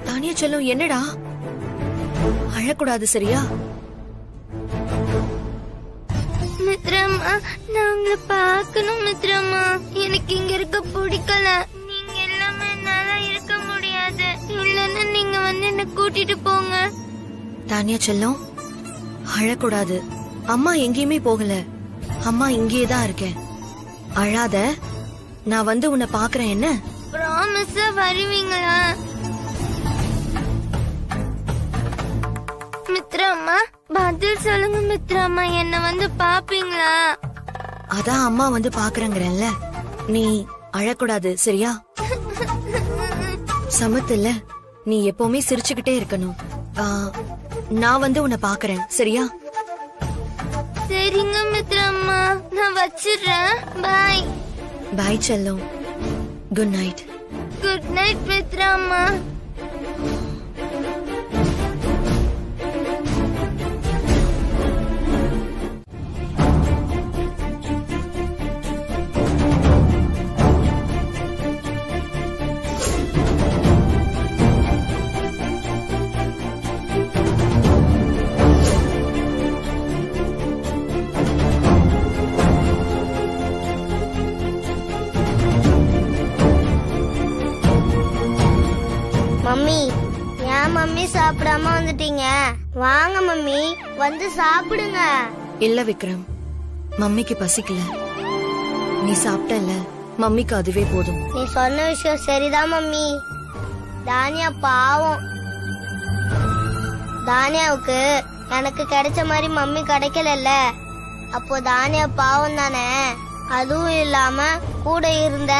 தானியா செல்லம், என்னடா? அழக்கூடாது சரியா? மித்ரம்மா, நான் உங்களை பார்க்கணும் மித்ரம்மா. எனக்கு இங்க இருக்க பிடிக்கல. நீங்க எல்லாமே என்னால இருக்க முடியாது. இல்லன்னா நீங்க வந்து என்ன கூட்டிட்டு போங்க. தானியா செல்லம், அழக்கூடாது. அம்மா எங்கேயுமே போகல. அம்மா இங்கேதான் இருக்கேன். அழாத. நான் வந்து உன்னை பாக்குறேன். என்ன ப்ராமிஸா வருவீங்களா மித்ரம்மா? பதில் சொல்லுங்க மித்ரம்மா, என்ன வந்து பாப்பீங்களா? அதான் அம்மா வந்து பாக்குறேங்கறல்ல. நீ அழக்கூடாது சரியா? சமத்துல நீ எப்பவுமே சிரிச்சுக்கிட்டே இருக்கணும். நான் வந்து உன்னை பாக்குறேன் சரியா? சரிங்க மித்ரம்மா, நான் வச்சிடுறேன். பாய். பாய் செல்லம். Good night. குட் நைட் மித்ரம்மா. மம்மி, ஏன் மம்மி சாப்பிடாம வந்துட்டீங்க? வாங்க மம்மி, வந்து சாப்பிடுங்க. இல்ல விக்ரம், மம்மிக்கு பசிக்கல. நீ சாப்பிட்டல, மம்மிக்கு அதுவே போதும். நீ சொன்ன விஷயம் சரிதான் மம்மி. தானியா பாவம். தானியாவுக்கு எனக்கு கிடைச்ச மாதிரி மம்மி கிடைக்கல. அப்போ தானியா பாவம் தானே. அதுவும் இல்லாம கூட இருந்த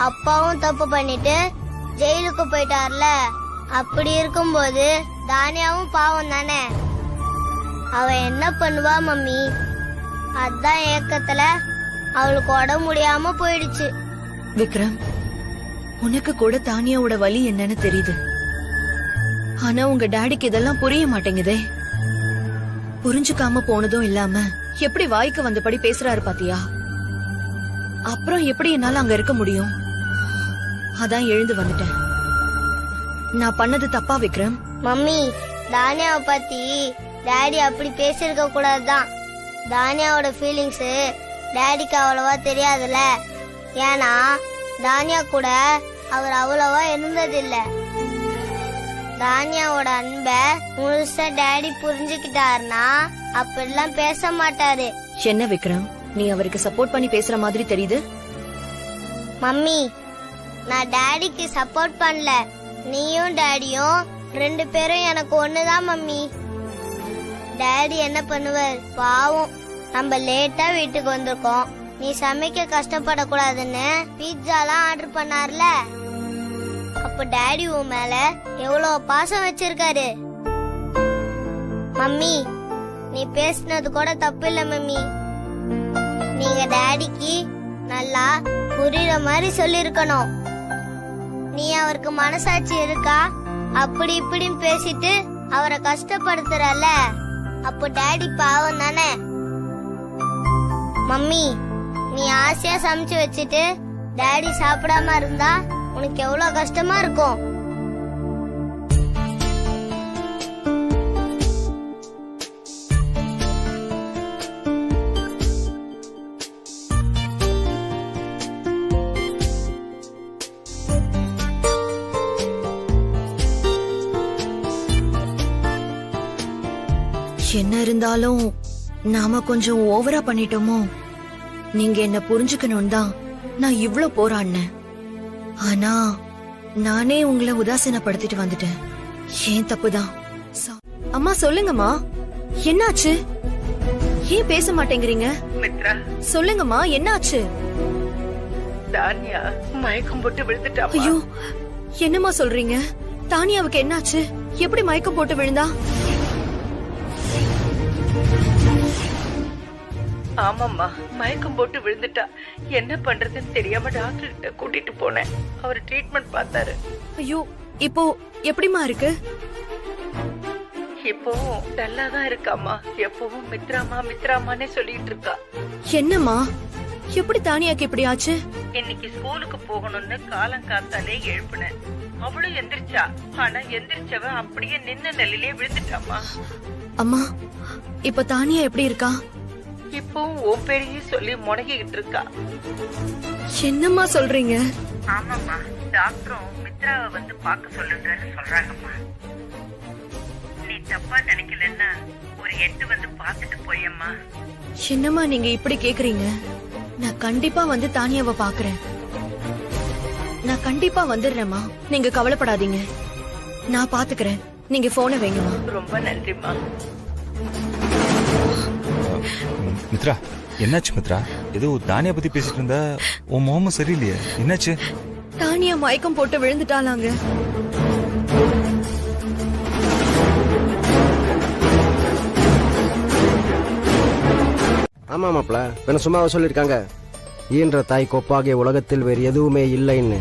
அப்பாவும் தப்பு பண்ணிட்டு ஜெயிலுக்கு போயிட்டார்ல. அப்படி இருக்கும்போது தானியாவும் பாவம் தானே. அவ என்ன பண்ணுவா மம்மி? அதான் ஏக்கத்துல அவளுக்கு உடம்பு முடியாம போயிடுச்சு. விக்ரம், உனக்கு கூட தானியாவோட வலி என்னன்னு தெரியுது. ஆனா உங்க டாடிக்கு இதெல்லாம் புரிய மாட்டேங்குதே. புரிஞ்சுக்காம போனதும் இல்லாம எப்படி வாய்க்கு வந்தபடி பேசுறாரு பாத்தியா? அப்புறம் எப்படி என்னால அங்க இருக்க முடியும்? அதான் எழுந்து வந்துட்டேன். நான் பண்ணது தப்பா விக்ரம்? மம்மி, தானியாவை பத்தி டாடி அப்படி பேசிருக்க கூடாதுதான். தானியாவோட ஃபீலிங்ஸ் டாடிக்கு அவ்வளவா தெரியாதுல்ல. ஏன்னா தானியா கூட அவர் அவ்வளவா இருந்ததில்ல. தானியாவோட அன்ப முழுசா டாடி புரிஞ்சுக்கிட்டாருன்னா அப்படிலாம் பேச மாட்டாரு. என்ன விக்ரம், நீ அவருக்கு சப்போர்ட் பண்ணி பேசுற மாதிரி தெரியுது. மம்மி, நான் டாடிக்கு சப்போர்ட் பண்ணல. நீயும் டாடியும் 2 பேரும் எனக்கு ஒண்ணுதான் மம்மி. டாடி என்ன பண்ணுவார் பாவம். நம்ம லேட்டா வீட்டுக்கு வந்திருக்கோம். நீ சமைக்க கஷ்டப்படக்கூடாதுன்னு பீட்சாலாம் ஆர்டர் பண்ணார்ல. அப்ப டாடி உன் மேல எவ்வளவு பாசம் வச்சிருக்காரு. மம்மி, நீ பேசினது கூட தப்பு இல்ல மம்மி. நீங்க டாடிக்கு நல்லா புரியுற மாதிரி சொல்லிருக்கணும். நீ அவருக்கு மனசாட்சி இருக்கா? அப்படி இப்படின்னு பேசிட்டு அவரை கஷ்டப்படுத்துறல. அப்போ டாடி பாவம் தானே. மம்மி, நீ ஆசையா சமைச்சு வச்சுட்டு டாடி சாப்பிடாம இருந்தா உனக்கு எவ்வளவு கஷ்டமா இருக்கும். என்ன இருந்தாலும் நாம கொஞ்சம் ஓவரா பண்ணிட்டோமோ. நீங்க என்ன புரிஞ்சுக்கணும் தான் நான் இவ்ளோ போராடினேன். ஆனா நானே உங்களை உதாசீனப்படுத்திட்டு வந்துட்டேன். ஏன் தப்புதான். அம்மா சொல்லுங்கம்மா, என்னாச்சு? ஏன் பேச மாட்டேங்கிறீங்க? மித்ரா, சொல்லுங்கம்மா, என்னாச்சு? தானியா மயக்கம் போட்டு விழுந்துட்டா. ஐயோ, என்னம்மா சொல்றீங்க? தானியாவுக்கு என்னாச்சு? எப்படி மயக்கம் போட்டு விழுந்தா? ஆமாம்மா, மயக்கம் போட்டு விழுந்துட்டா. என்ன பண்றதுன்னு தெரியாம டாக்டர் கிட்ட கூட்டிட்டு போனேன். அவர் ட்ரீட்மெண்ட் பார்த்தாரு. ஐயோ, இப்போ எப்படிமா இருக்கு? இப்போ டல்லா தான் இருக்காமா. எப்பவும் மித்ராமா மித்ராமானே சொல்லிட்டு இருக்கா. என்னம்மா எப்படி தானியாக்கு இப்படி ஆச்சு? இன்னைக்கு ஸ்கூலுக்கு போகணும்னு காலம் காத்தாலே எழுப்புனேன். அவளும் எந்திரிச்சா. ஆனா எந்திரிச்சவ அப்படியே நின்ன நிலையிலே விழுந்துட்டாமா. அம்மா, இப்ப தானியா எப்படி இருக்கா? இப்பவும் உன் பேரையே சொல்லி முடங்கிக்கிட்டு இருக்கா. என்னம்மா சொல்றீங்க? ஆமாம்மா, டாக்டரும் மித்ராவை வந்து பார்க்க சொல்லுங்கன்னு சொல்றாங்கம்மா. நீ தப்பா நினைக்கலன்னா ஒரு 8 வந்து பார்த்துட்டு போயம்மா. என்னம்மா நீங்க இப்படி கேக்குறீங்க? நான் கண்டிப்பா வந்து தானியாவை பாக்குறேன். நான் கண்டிப்பா வந்துடுறேம்மா, நீங்க கவலைப்படாதீங்க. நான் பாத்துக்கிறேன், நீங்க போனை வைங்கம்மா. ரொம்ப நன்றிம்மா. மித்ரா, என்னாச்சு மித்ரா? ஏதோ தானியா பத்தி பேசிட்டு இருந்தா, உன் முகமும் சரியில்லையே, என்னாச்சு? தானியா மயக்கம் போட்டு விழுந்துட்டாளாங்க. ஆமா மாப்ள, என்ன சும்மாவா சொல்லிருக்காங்க? ஈன்ற தாய் கொப்பாகிய உலகத்தில் வேறு எதுவுமே இல்லைன்னு.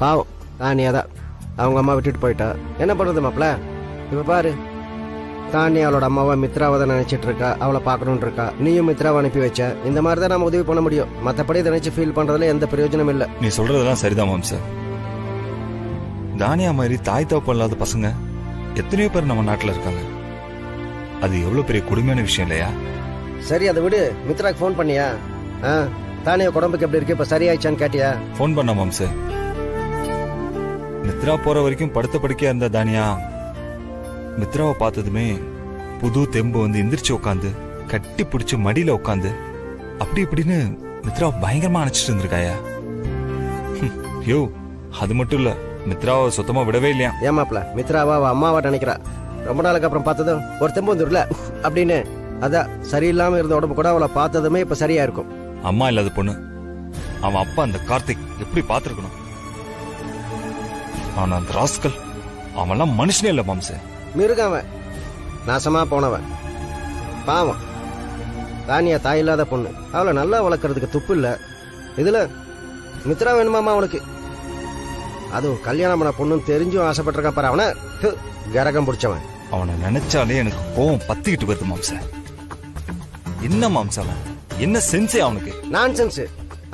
பாவம் தானியாதான் அவங்க அம்மா விட்டுட்டு போயிட்டா. என்ன பண்றது மாப்ள? இப்ப பாரு, தானியா அவளோட அம்மாவை மித்ராவை தான் நினைச்சிட்டு இருக்கா, அவளை பார்க்கணும்னு இருக்கா. நீயும் மித்ராவை அனுப்பி வச்ச. இந்த மாதிரி தான் நம்ம உதவி பண்ண முடியும். மற்றபடி இதை நினைச்சு ஃபீல் பண்றதுல எந்த பிரயோஜனம் இல்லை. நீ சொல்றதெல்லாம் சரிதான் மாம்ச. தானியா மாதிரி தாய் தகப்பன் இல்லாத பசங்க எத்தனையோ பேர் நம்ம நாட்டுல இருக்காங்க. அது எவ்வளவு பெரிய கொடுமையான விஷயம் இல்லையா? சரி, அதை விடு. மித்ராக்கு ஃபோன் பண்ணியா? தானியா உடம்புக்கு எப்படி இருக்கு, இப்ப சரியாயிச்சான்னு கேட்டியா? ஃபோன் பண்ண மாம்ச. மித்ரா போற வரைக்கும் படுத்த படுக்கையா இருந்த தானியா மித்ராவை பார்த்ததுமே புது தெம்பு வந்து எந்திரிச்சு உட்காந்து கட்டி பிடிச்சு மடியில உட்காந்து அப்படி இப்படின்னு மித்ராவை பயங்கரமா அணைச்சிட்டு இருந்திருக்காயா. யோ, அது மட்டும் இல்ல, மித்ராவை சுத்தமா விடவே இல்லையா. ஏமாப்ல, மித்ராவா அவ அம்மாவா நினைக்கிறா. ரொம்ப நாளுக்கு அப்புறம் பார்த்ததும் ஒரு தெம்பு வந்துருல அப்படின்னு. அதான் சரியில்லாம இருந்த உடம்பு கூட அவளை பார்த்ததுமே இப்ப சரியா இருக்கும். அம்மா இல்லாத பொண்ணு, அவன் அப்பா அந்த கார்த்திக் எப்படி பார்த்திருக்கணும். அவன் அந்த ராஸ்கல், அவன்லாம் மனுஷனே இல்ல மாம்ச. மிருகவன், நாசமா போனவன், பாவம். தானியா தாய் இல்லாத பொண்ணு, அவளை நல்லா வளர்க்கறதுக்கு துப்பு இல்ல. இதுல மித்ரா வேணுமாமா அவனுக்கு? அதுவும் கல்யாணம் பண்ண பொண்ணுன்னு தெரிஞ்சும் ஆசைப்பட்டிருக்கான் பாரு. அவனை கரகம் பிடிச்சவன். அவனை நினைச்சாலே எனக்கு கோவம் பத்திக்கிட்டு வருது மாம்ச. என்ன மாம்ச அவன், என்ன சென்ஸே அவனுக்கு? நான்சென்ஸ்.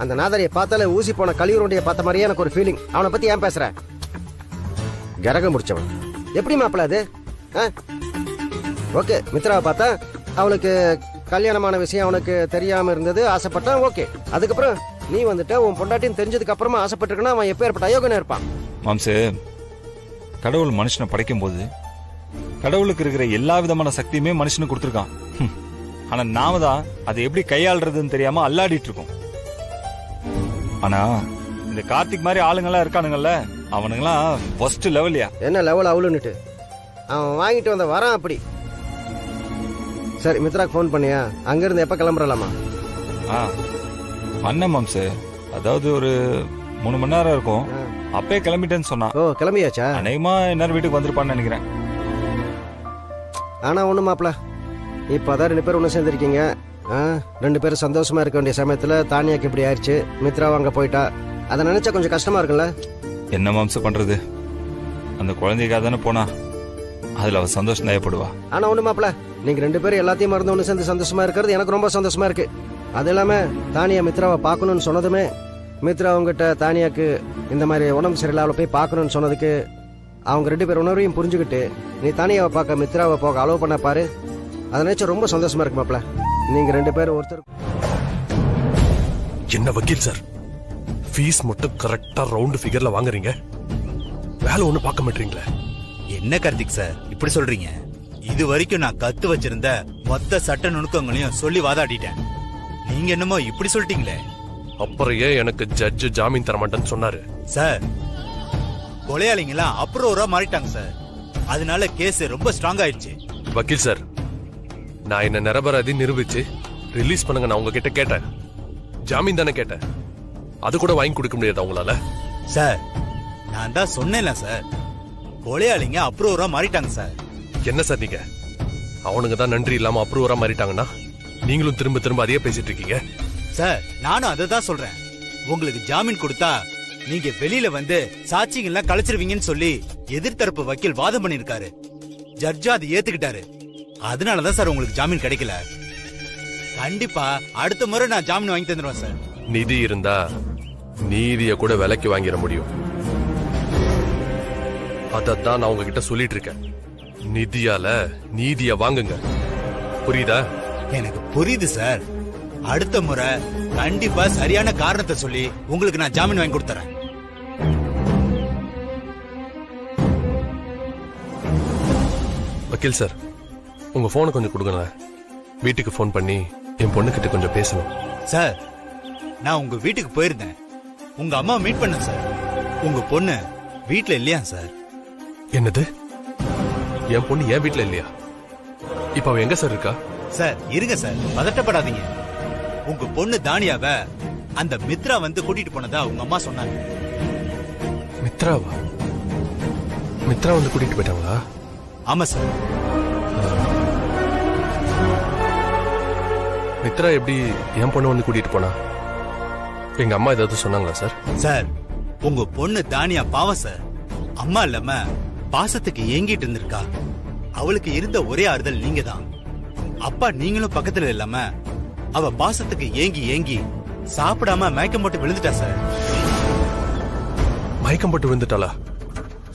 அந்த நாதரியை பார்த்தாலே ஊசி போன கலியூருடைய பார்த்த மாதிரியே எனக்கு ஒரு ஃபீலிங். அவனை பத்தி ஏன் பேசுற? கரகம் முடிச்சவன். எப்படி மாப்பிள அது? ஓகே, மித்ராவை பார்த்தா அவளுக்கு கல்யாணமான விஷயம் அவனுக்கு தெரியாம இருந்தது, ஆசைப்பட்டான். ஓகே, அதுக்கப்புறம் நீ வந்துட்ட, உன் பொண்டாட்டின்னு தெரிஞ்சதுக்கு அப்புறமா ஆசைப்பட்டிருக்கனா அவன் எப்பேற்பட்ட அயோகனா இருப்பான். மாம்சே, கடவுள் மனுஷனை படைக்கும் போது கடவுளுக்கு இருக்கிற எல்லா விதமான சக்தியுமே மனுஷனுக்கு கொடுத்துருக்கான். ஆனா நாம தான் அதை எப்படி கையாளுறதுன்னு தெரியாம அல்லாடிட்டு இருக்கோம். ஆனா இந்த கார்த்திக் மாதிரி ஆளுங்கெல்லாம் இருக்கானுங்கல்ல, அவனுங்கெல்லாம் ஃபர்ஸ்ட் லெவல்யா. என்ன லெவல் அவளுன்னுட்டு அவன் வாங்கிட்டு வந்த வரான் அப்படி. சரி, மித்ராக்கு ஃபோன் பண்ணியா? அங்கிருந்து எப்ப கிளம்புறலாமா? அண்ணன் மாம்சே, அதாவது ஒரு 3 மணி நேரம் இருக்கும். அப்பே கிளம்பிட்டேன்னு சொன்னான். ஓ, கிளம்பியாச்சா? அநேகமா இன்னொரு வீட்டுக்கு வந்திருப்பான்னு நினைக்கிறேன். ஆனா ஒண்ணு மாப்ள, இப்பதான் 2 பேரும் ஒண்ணு சேர்ந்திருக்கீங்க. 2 பேரும் சந்தோஷமா இருக்க வேண்டிய சமயத்துல தானியாக்கு இப்படி ஆயிடுச்சு. மித்ரா அங்க போயிட்டா. அதை நினைச்சா கொஞ்சம் கஷ்டமா இருக்குல்ல? என்ன மாம்சம் பண்றது, அந்த குழந்தைக்காக தானே போனா, அதுல அவ சந்தோஷம் தயப்படுவா. ஆனா ஒண்ணு மாப்ள, நீங்க 2 பேரும் எல்லாத்தையும் மறந்து ஒண்ணு சேர்ந்து சந்தோஷமா இருக்கிறது எனக்கு ரொம்ப சந்தோஷமா இருக்கு. அது இல்லாம தானியா மித்ராவை பார்க்கணும்னு சொன்னதுமே, மித்ரா அவங்ககிட்ட தானியாக்கு இந்த மாதிரி உடம்பு சரியில்லை அவளை போய் பார்க்கணும்னு சொன்னதுக்கு அவங்க 2 பேர் உணர்வையும் புரிஞ்சுக்கிட்டு நீ தானியாவை பார்க்க மித்ராவை போக அலோவ் பண்ண பாரு. அதை நினைச்சா ரொம்ப சந்தோஷமா இருக்கு மாப்ள. நீங்க 2 பேரும் ஒருத்தர். என்ன வக்கீல் சார், ஃபீஸ் மட்டும் கரெக்டா ரவுண்ட் ஃபிகர்ல வாங்குறீங்க, வேலை ஒண்ணு பார்க்க மாட்டீங்களா? என்ன கார்த்திக் சார் இப்படி சொல்றீங்க? இது வரைக்கும் நான் கத்து வச்சிருந்த மொத்த சட்ட நுணுக்கங்களையும் சொல்லி வாதாடிட்டேன். நீங்க என்னமோ இப்படி சொல்லிட்டீங்களே. அப்புறம் ஏன் எனக்கு ஜட்ஜ் ஜாமீன் தர மாட்டேன்னு சொன்னாரு? சார், கொலையாளிங்கெல்லாம் அப்ரூவரா மாறிட்டாங்க சார். அதனால கேஸ் ரொம்ப ஸ்ட்ராங் ஆயிடுச்சு. வக்கீல் சார், நான் என்ன நிரபராதி நிரூபிச்சு ரிலீஸ் பண்ணுங்க நான் உங்ககிட்ட கேட்டேன். ஜாமீன் தானே கேட்டேன், அது கூட வாங்கி கொடுக்க முடியாது அவங்களால? சார், நான் தான் சொன்னேன்ல சார், கொலையாளிங்க அப்ரூவரா மாறிட்டாங்க சார். என்ன சார் நீங்க, அவனுங்க தான் நன்றி இல்லாம அப்ரூவரா மாறிட்டாங்கன்னா நீங்களும் திரும்ப திரும்ப அதையே பேசிட்டு இருக்கீங்க. சார், நானும் அதை தான் சொல்றேன். உங்களுக்கு ஜாமீன் கொடுத்தா நீங்க வெளியில வந்து சாட்சிகள் எல்லாம் கலைச்சிருவீங்கன்னு சொல்லி எதிர்த்தரப்பு வக்கீல் வாதம் பண்ணிருக்காரு. ஜட்ஜா அதை ஏத்துக்கிட்டாரு. அதனாலதான் சார் உங்களுக்கு ஜாமீன் கிடைக்கல. கண்டிப்பா அடுத்த முறை நான் ஜாமீன் வாங்கி தந்துடுவேன் சார். நிதி இருந்தா நீதிய கூட விலைக்கு வாங்கிட முடியும். அதத்தான் நான் உங்ககிட்ட சொல்லிட்டு இருக்கேன். நிதியால நீதிய வாங்குங்க, புரியுதா? எனக்கு புரியுது சார். அடுத்த முறை கண்டிப்பா சரியான காரணத்தை சொல்லி உங்களுக்கு நான் ஜாமீன் வாங்கி கொடுத்துறேன். வக்கீல் சார், உங்க போனை கொஞ்சம் கொடுங்களேன். வீட்டுக்கு போன் பண்ணி என் பொண்ணுகிட்ட கொஞ்சம் பேசணும். சார், நான் உங்க வீட்டுக்கு போயிருந்தேன். உங்க அம்மா மீட் பண்ண சார். உங்க பொண்ணு வீட்ல இல்லையா சார்? என்னது? என் பொண்ணு என் வீட்டுல இல்லையா? இப்ப அவ எங்க சார் இருக்கா? சார் இருங்க சார், பதட்டப்படாதீங்க. உங்க பொண்ணு தானியாவ அந்த மித்ரா வந்து கூட்டிட்டு போனதா உங்க அம்மா சொன்னாங்க. மித்ராவா? மித்ரா வந்து கூட்டிட்டு போயிட்டாங்களா? ஆமா சார். மித்ரா எப்படி என் பொண்ணு வந்து கூட்டிட்டு போனா? எங்க அம்மா ஏதாவது சொன்னாங்களா சார்? சார், உங்க பொண்ணு தானியா பாவம் சார். அம்மா இல்லாம பாசத்துக்கு ஏங்கிட்டு இருந்திருக்கா. அவளுக்கு இருந்த ஒரே ஆறுதல் நீங்க தான். அப்பா நீங்களும் பக்கத்துல இல்லாம அவ பாசத்துக்கு ஏங்கி ஏங்கி சாப்பிடாம மயக்கம் போட்டு விழுந்துட்டா சார். மயக்கம் போட்டு விழுந்துட்டாளா?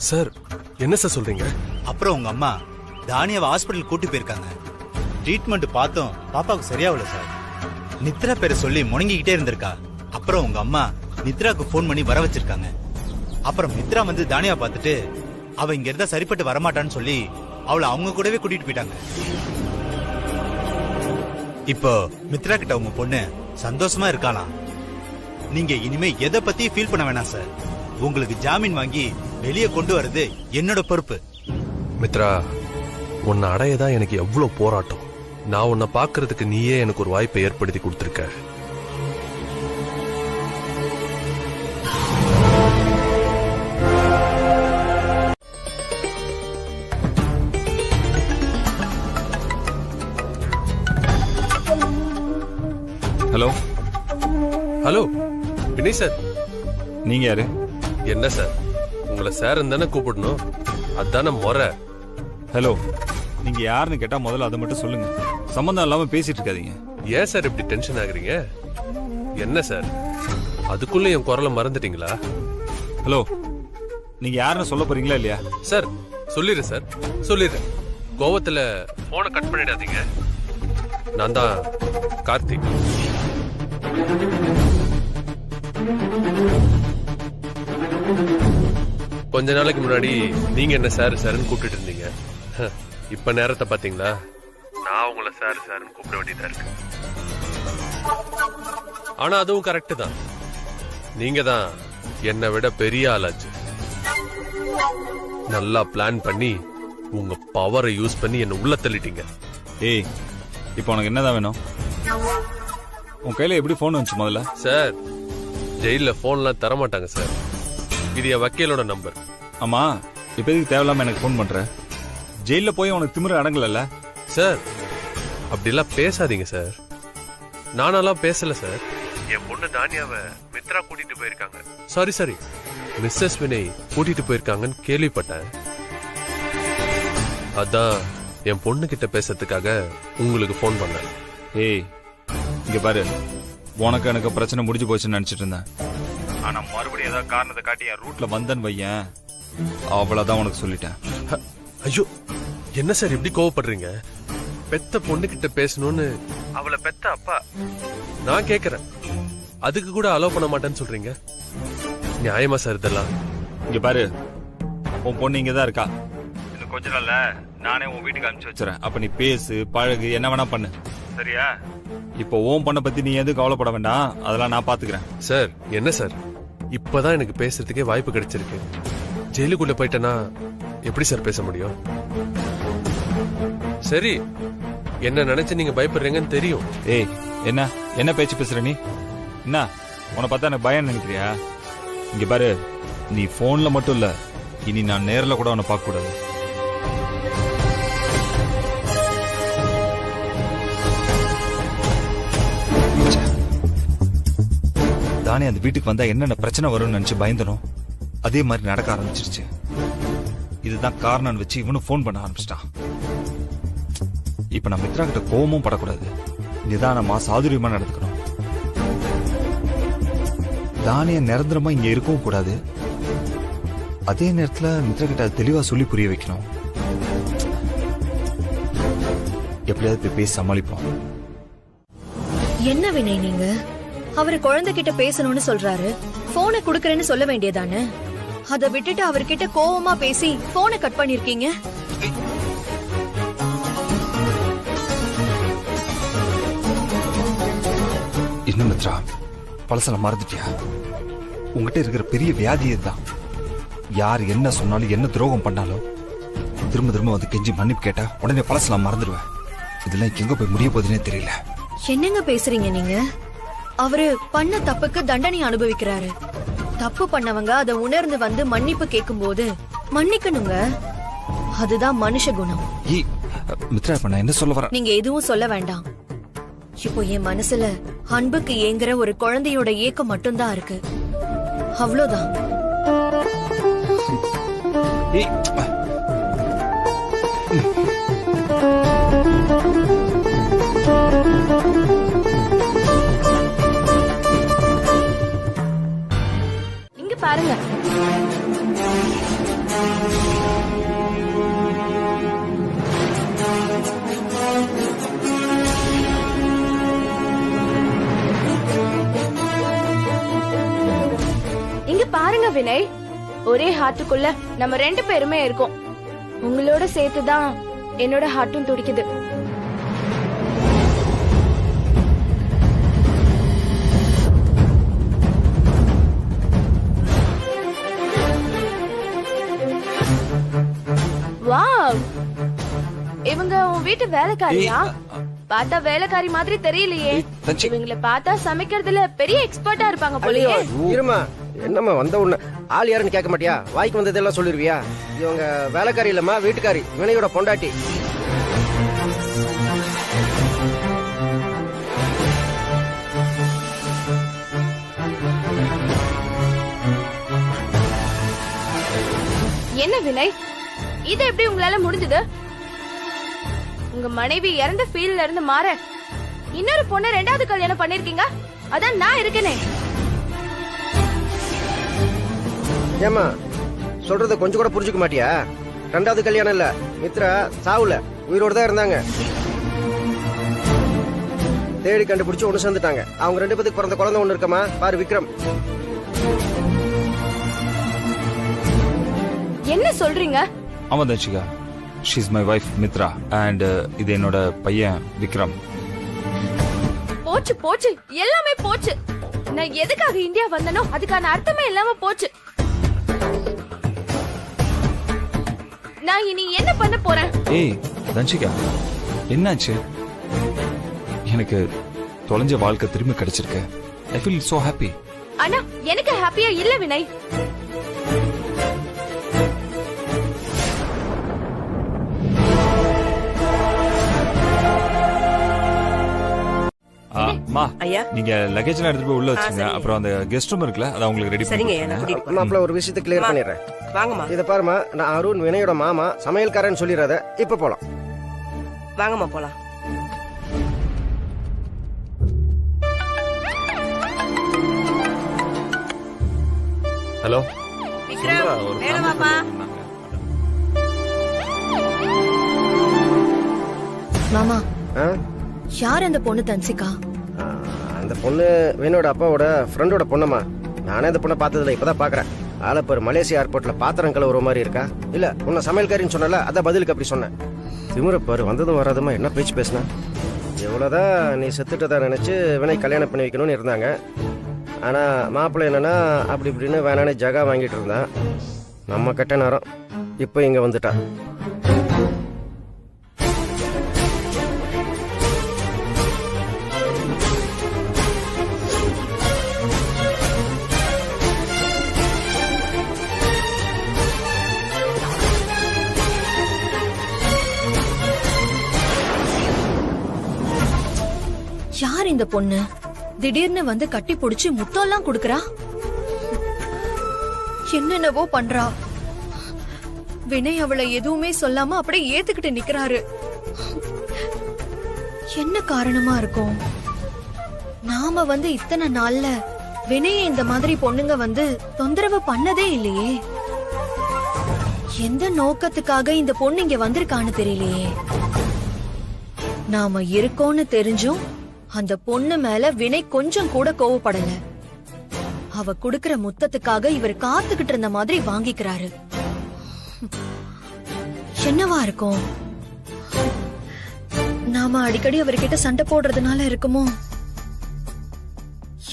சார் என்ன சார் சொல்றீங்க? அப்புறம் உங்க அம்மா தானியாவை ஹாஸ்பிட்டல் கூட்டி போயிருக்காங்க. ட்ரீட்மெண்ட் பார்த்தோம், பாப்பாவுக்கு சரியாகல சார். நித்ரா பேரை சொல்லி முணங்கிக்கிட்டே இருந்திருக்கா. அப்புறம் உங்க அம்மா நித்ராக்கு போன் பண்ணி வர வச்சிருக்காங்க. அப்புறம் நித்ரா வந்து தானியா பார்த்துட்டு அவ இங்க இருந்தா சரிப்பட்டு வரமாட்டான்னு சொல்லி அவளை அவங்க கூடவே கூட்டிட்டு போயிட்டாங்க. இப்போ மித்ரா கிட்ட உங்க பொண்ணு சந்தோஷமா இருக்கலாம். நீங்க இனிமே எதை பத்தி ஃபீல் பண்ண வேணாம் சார். உங்களுக்கு ஜாமீன் வாங்கி வெளியே கொண்டு வர்றது என்னோட பொறுப்பு. மித்ரா, உன்னை அடையதான் எனக்கு எவ்வளவு போராட்டம். நான் உன்னை பாக்குறதுக்கு நீயே எனக்கு ஒரு வாய்ப்பை ஏற்படுத்தி கொடுத்திருக்க. ஹலோ ஹலோ வினய் சார், நீங்க யாரு? என்ன சார், உங்களை சார் தானே கூப்பிடணும், அதான முறை. ஹலோ, நீங்க யாருன்னு கேட்டா முதல்ல அதை மட்டும் சொல்லுங்க. சம்பந்தம் இல்லாம பேசிட்டு இருக்காதீங்க. ஏன் சார் இப்படி டென்ஷன் ஆகுறீங்க? என்ன சார், அதுக்குள்ள என் குரலை மறந்துட்டீங்களா? ஹலோ, நீங்க யாருன்னு சொல்ல போறீங்களா இல்லையா? சார் சொல்லிடுறேன் சார், சொல்லிடுறேன். கோவத்துல போனை கட் பண்ணிடாதீங்க. நான் தான் கார்த்திக். கொஞ்ச நாளைக்கு முன்னாடி நீங்க என்ன சார் சார்னு கூப்பிட்டு இருந்தீங்க. இப்ப நேரத்தை பாத்தீங்களா? நான் உங்களை சார் சார்னு கூப்பிட வேண்டியதா இருக்கு. ஆனா அதுவும் கரெக்ட் தான். நீங்க தான் என்னை விட பெரிய ஆளாச்சு. நல்லா பிளான் பண்ணி உங்க பவரை யூஸ் பண்ணி என்ன உள்ள தள்ளிட்டீங்க. ஏய், இப்போ உனக்கு என்னதான் வேணும்? உன் கையில எப்படி போன் வந்துச்சு முதல்ல? சார், ஜெயில போன்லாம் தர மாட்டாங்க சார். இது என் வக்கீலோட நம்பர். ஆமா, இப்ப எதுக்கு தேவையில்லாம எனக்கு போன் பண்ற? ஜெயில போய் உனக்கு திமிரு அடங்கல சார். அப்படிலாம் பேசாதீங்க சார். நானெல்லாம் பேசல சார். என் பொண்ணு தானியாவை மித்ரா கூட்டிட்டு போயிருக்காங்க. சாரி, மிஸ்ஸஸ் வினய் கூட்டிட்டு போயிருக்காங்கன்னு கேள்விப்பட்டேன். அதான் என் பொண்ணு கிட்ட பேசுறதுக்காக உங்களுக்கு போன் பண்ணேன். ஏய், இங்க பாரு, உனக்கு எனக்கு பிரச்சனை முடிஞ்சு போச்சுன்னு நினைச்சிட்டு இருந்தேன். ஆனா மறுபடியும் ஏதாவது காரணத்தை காட்டி என் ரூட்ல வந்தேன்னு வையேன், அவ்வளவுதான் உனக்கு சொல்லிட்டேன். ஐயோ, என்ன சார் இப்படி கோவப்படுறீங்க? பெத்த பொண்ணு கிட்ட பேசணும்னு அவளை பெத்த அப்பா நான் கேக்குறேன். அதுக்கு கூட அலோவ் பண்ண மாட்டேன்னு சொல்றீங்க. நியாயமா சார் இதெல்லாம்? இங்க பாரு, உன் பொண்ணு இங்கதான் இருக்கா. இன்னும் கொஞ்ச நாள்ல நானே உன் வீட்டுக்கு அனுப்பிச்சு வச்சுறேன். அப்ப நீ பேசு, பழகு, என்ன வேணா பண்ணு, சரியா? இப்போ ஓம் பண்ண பத்தி நீ எதுவும் கவலைப்பட வேண்டாம், அதெல்லாம் நான் பாத்துக்கிறேன். சார் என்ன சார், இப்பதான் எனக்கு பேசுறதுக்கே வாய்ப்பு கிடைச்சிருக்கு. ஜெயிலுக்குள்ள போயிட்டேன்னா எப்படி சார் பேச முடியும்? சரி, என்ன நினைச்சு நீங்க பயப்படுறீங்கன்னு தெரியும். ஏய், என்ன பேச்சு பேசுற நீ? என்ன உன்னை பார்த்தா எனக்கு பயம் நினைக்கிறியா? இங்க பாரு, நீ போன்ல மட்டும் இல்ல, இனி நான் நேர்ல கூட உன்னை பார்க்க கூடாது. தானே அந்த வீட்டுக்கு வந்தா என்னென்ன பிரச்சனை வரும்னு நினைச்சு பயந்தனும், அதே மாதிரி நடக்க ஆரம்பிச்சிருச்சு. இதுதான் காரணம் வச்சு இவனும் போன் பண்ண ஆரம்பிச்சிட்டான். இப்ப நான் மித்ரா கிட்ட கோவமும் படக்கூடாது, நிதானமா சாதுரியமா நடந்துக்கணும். தானிய நிரந்தரமா இங்க இருக்கவும் கூடாது. அதே நேரத்துல மித்ரா கிட்ட தெளிவா சொல்லி புரிய வைக்கணும். எப்படியாவது போய் பேசி சமாளிப்போம். என்ன வினய் நீங்க? அவரு குழந்தைகிட்ட பேசணும்னு சொல்றாரு, போனை குடுக்கறேன்னு சொல்ல வேண்டியதானே? அத விட்டுட்டு அவர்கிட்ட கோவமா பேசி போனை கட் பண்ணிருக்கீங்க. இன்னும் மித்ரா, பழசல மறந்துட்டியா? உங்ககிட்ட இருக்கிற பெரிய வியாதி இதுதான். யார் என்ன சொன்னாலும் என்ன துரோகம் பண்ணாலும் திரும்ப திரும்ப வந்து கெஞ்சி மன்னிப்பு கேட்டா உடனே பழசலாம் மறந்துடுவேன். இதெல்லாம் எங்க போய் முடிய போகுதுன்னே தெரியல. என்னங்க பேசுறீங்க நீங்க? அவரு பண்ண தப்புக்கு தண்டனை அனுபவிக்கிறாரு. தப்பு பண்ணவங்க அதை உணர்ந்து வந்து மன்னிப்பு கேட்கும் போது மன்னிக்கணுங்க. அதுதான் மனுஷ குணம். மித்ரா, இப்ப நான் என்ன சொல்ல வரேன்? நீங்க எதுவும் சொல்ல வேண்டாம். இப்போ என் மனசுல அன்புக்கு ஏங்குற ஒரு குழந்தையோட ஏக்கம் மட்டும்தான் இருக்கு. அவ்வளவுதான். இங்க பாருங்க. இங்க பாருங்க வினய், ஒரே ஹார்ட்டுக்குள்ள நம்ம 2 பேருமே இருக்கோம். உங்களோட சேர்த்துதான் என்னோட ஹார்ட்டும் துடிக்குது. வாவ், இவங்க உன் வீட்டு வேலைக்காரியா? பார்த்தா வேலைக்காரி மாதிரி தெரியலையே. இவங்களை பார்த்தா சமைக்கிறதுல பெரிய எக்ஸ்பர்ட்டா இருப்பாங்க போலயே. இருமா, என்னம்மா வந்த உடனே ஆள் யாருன்னு கேட்க மாட்டியா? வாய்க்கு வந்ததெல்லாம் சொல்லிருவியா? இவங்க வேலைக்காரி இல்லம்மா, வீட்டுக்காரி, வினையோட பொண்டாட்டி. என்ன வினய், இது எப்படி உங்களால முடிஞ்சது? உங்க மனைவி இறந்த ஃபீல்ட்ல இருந்து மாற இன்னொரு பொண்ணு 2வது கல்யாணம் பண்ணிருக்கீங்க. அதான் நான் இருக்கேனே. ஏமா சொல்றத கொஞ்சம் கூட புரிஞ்சுக்க மாட்டியா? 2வது கல்யாணம் இல்ல, மித்ரா சாவுல உயிரோடு தான் இருந்தாங்க. தேடி கண்டுபிடிச்சு ஒண்ணு சேர்ந்துட்டாங்க. அவங்க 2 பேருக்கு பிறந்த குழந்தை ஒண்ணு இருக்கமா, பாரு விக்ரம். என்ன சொல்றீங்க? ஆமா Dhanshika, she is my wife Mithra and இது என்னோட பையன் விக்ரம். போச்சு போச்சு, எல்லாமே போச்சு. நான் எதுக்காக இந்தியா வந்தனோ அதுக்கான அர்த்தமே இல்லாம போச்சு. நான் இனி என்ன பண்ண போறேன்? ஏய் தன்ஷிகா, என்னாச்சு? எனக்கு தொலைஞ்ச வாழ்க்கை திரும்பி கிடைச்சிருக்கு. I feel so happy. ஆனா எனக்கு ஹாப்பியா இல்ல வினய். அம்மா, நீங்க லக்கேஜ் எல்லாம் எடுத்து போய் உள்ள வச்சுங்க. அப்புறம் அந்த கெஸ்ட் ரூம் இருக்குல்ல, அத உங்களுக்கு ரெடி பண்ணி. மாப்பிள்ள ஒரு விஷயத்தை கிளியர் பண்ணிடுறேன். வாங்கம்மா. இத பாருமா, நான் அருண் வினையோட மாமா, சமையல்காரன்னு சொல்லிடுறத. இப்ப போலாம். வாங்கம்மா போலாம். ஹலோ விக்ரம், மேல வாப்பா. மாமா, ஆ? யார் அந்த பொண்ணு தன்சிகா? அந்த பொண்ணு வினோட அப்பாவோட ஃப்ரெண்டோட பொண்ணுமா. நானே அந்த பொண்ணை பார்த்ததில்ல, இப்பதான் பாக்குறேன். ஆலப்பர் மலேசியா ஏர்போர்ட்ல பாத்திரம் கழுவுற மாதிரி இருக்கா? இல்ல உன்னை சமையல்காரின்னு சொன்னல, அதான் பதிலுக்கு அப்படி சொன்னேன். திமுறப்பாரு வந்ததும் வராதுமா என்ன பேச்சு பேசினா? எவ்வளவுதான் நீ செத்துட்டதா நினைச்சு வினை கல்யாணம் பண்ணி வைக்கணும்னு இருந்தாங்க. ஆனா மாப்பிள்ளை என்னன்னா அப்படி இப்படின்னு வேணானே ஜகா வாங்கிட்டு இருந்தான். நம்ம கெட்ட நேரம் இப்போ இங்க வந்துட்டா. யார் இந்த பொண்ணு? திடீர்னு வந்து கட்டி புடிச்சு முத்தம்லாம் குடுக்கறா. என்னென்னவோ பண்றா. வினய் அவளை எதுவுமே சொல்லாம அப்படியே ஏத்துக்கிட்டு நிக்கிறாரு. என்ன காரணமா இருக்கும்? நாம வந்து இத்தனை நாள்ல வினய இந்த மாதிரி பொண்ணுங்க வந்து தொந்தரவு பண்ணதே இல்லையே. எந்த நோக்கத்துக்காக இந்த பொண்ணு இங்க வந்திருக்கான்னு தெரியலையே. நாம இருக்கோம்னு தெரிஞ்சும் அந்த பொண்ணு மேல வினய் கொஞ்சம் கூட கோவப்படல. அவ குடுக்கிற முத்தத்துக்காக இவர் காத்துக்கிட்டு இருந்த மாதிரி வாங்கிக்கிறாரு. என்னவா இருக்கும்? நாம அடிக்கடி அவர்கிட்ட சண்டை போடுறதுனால இருக்குமோ?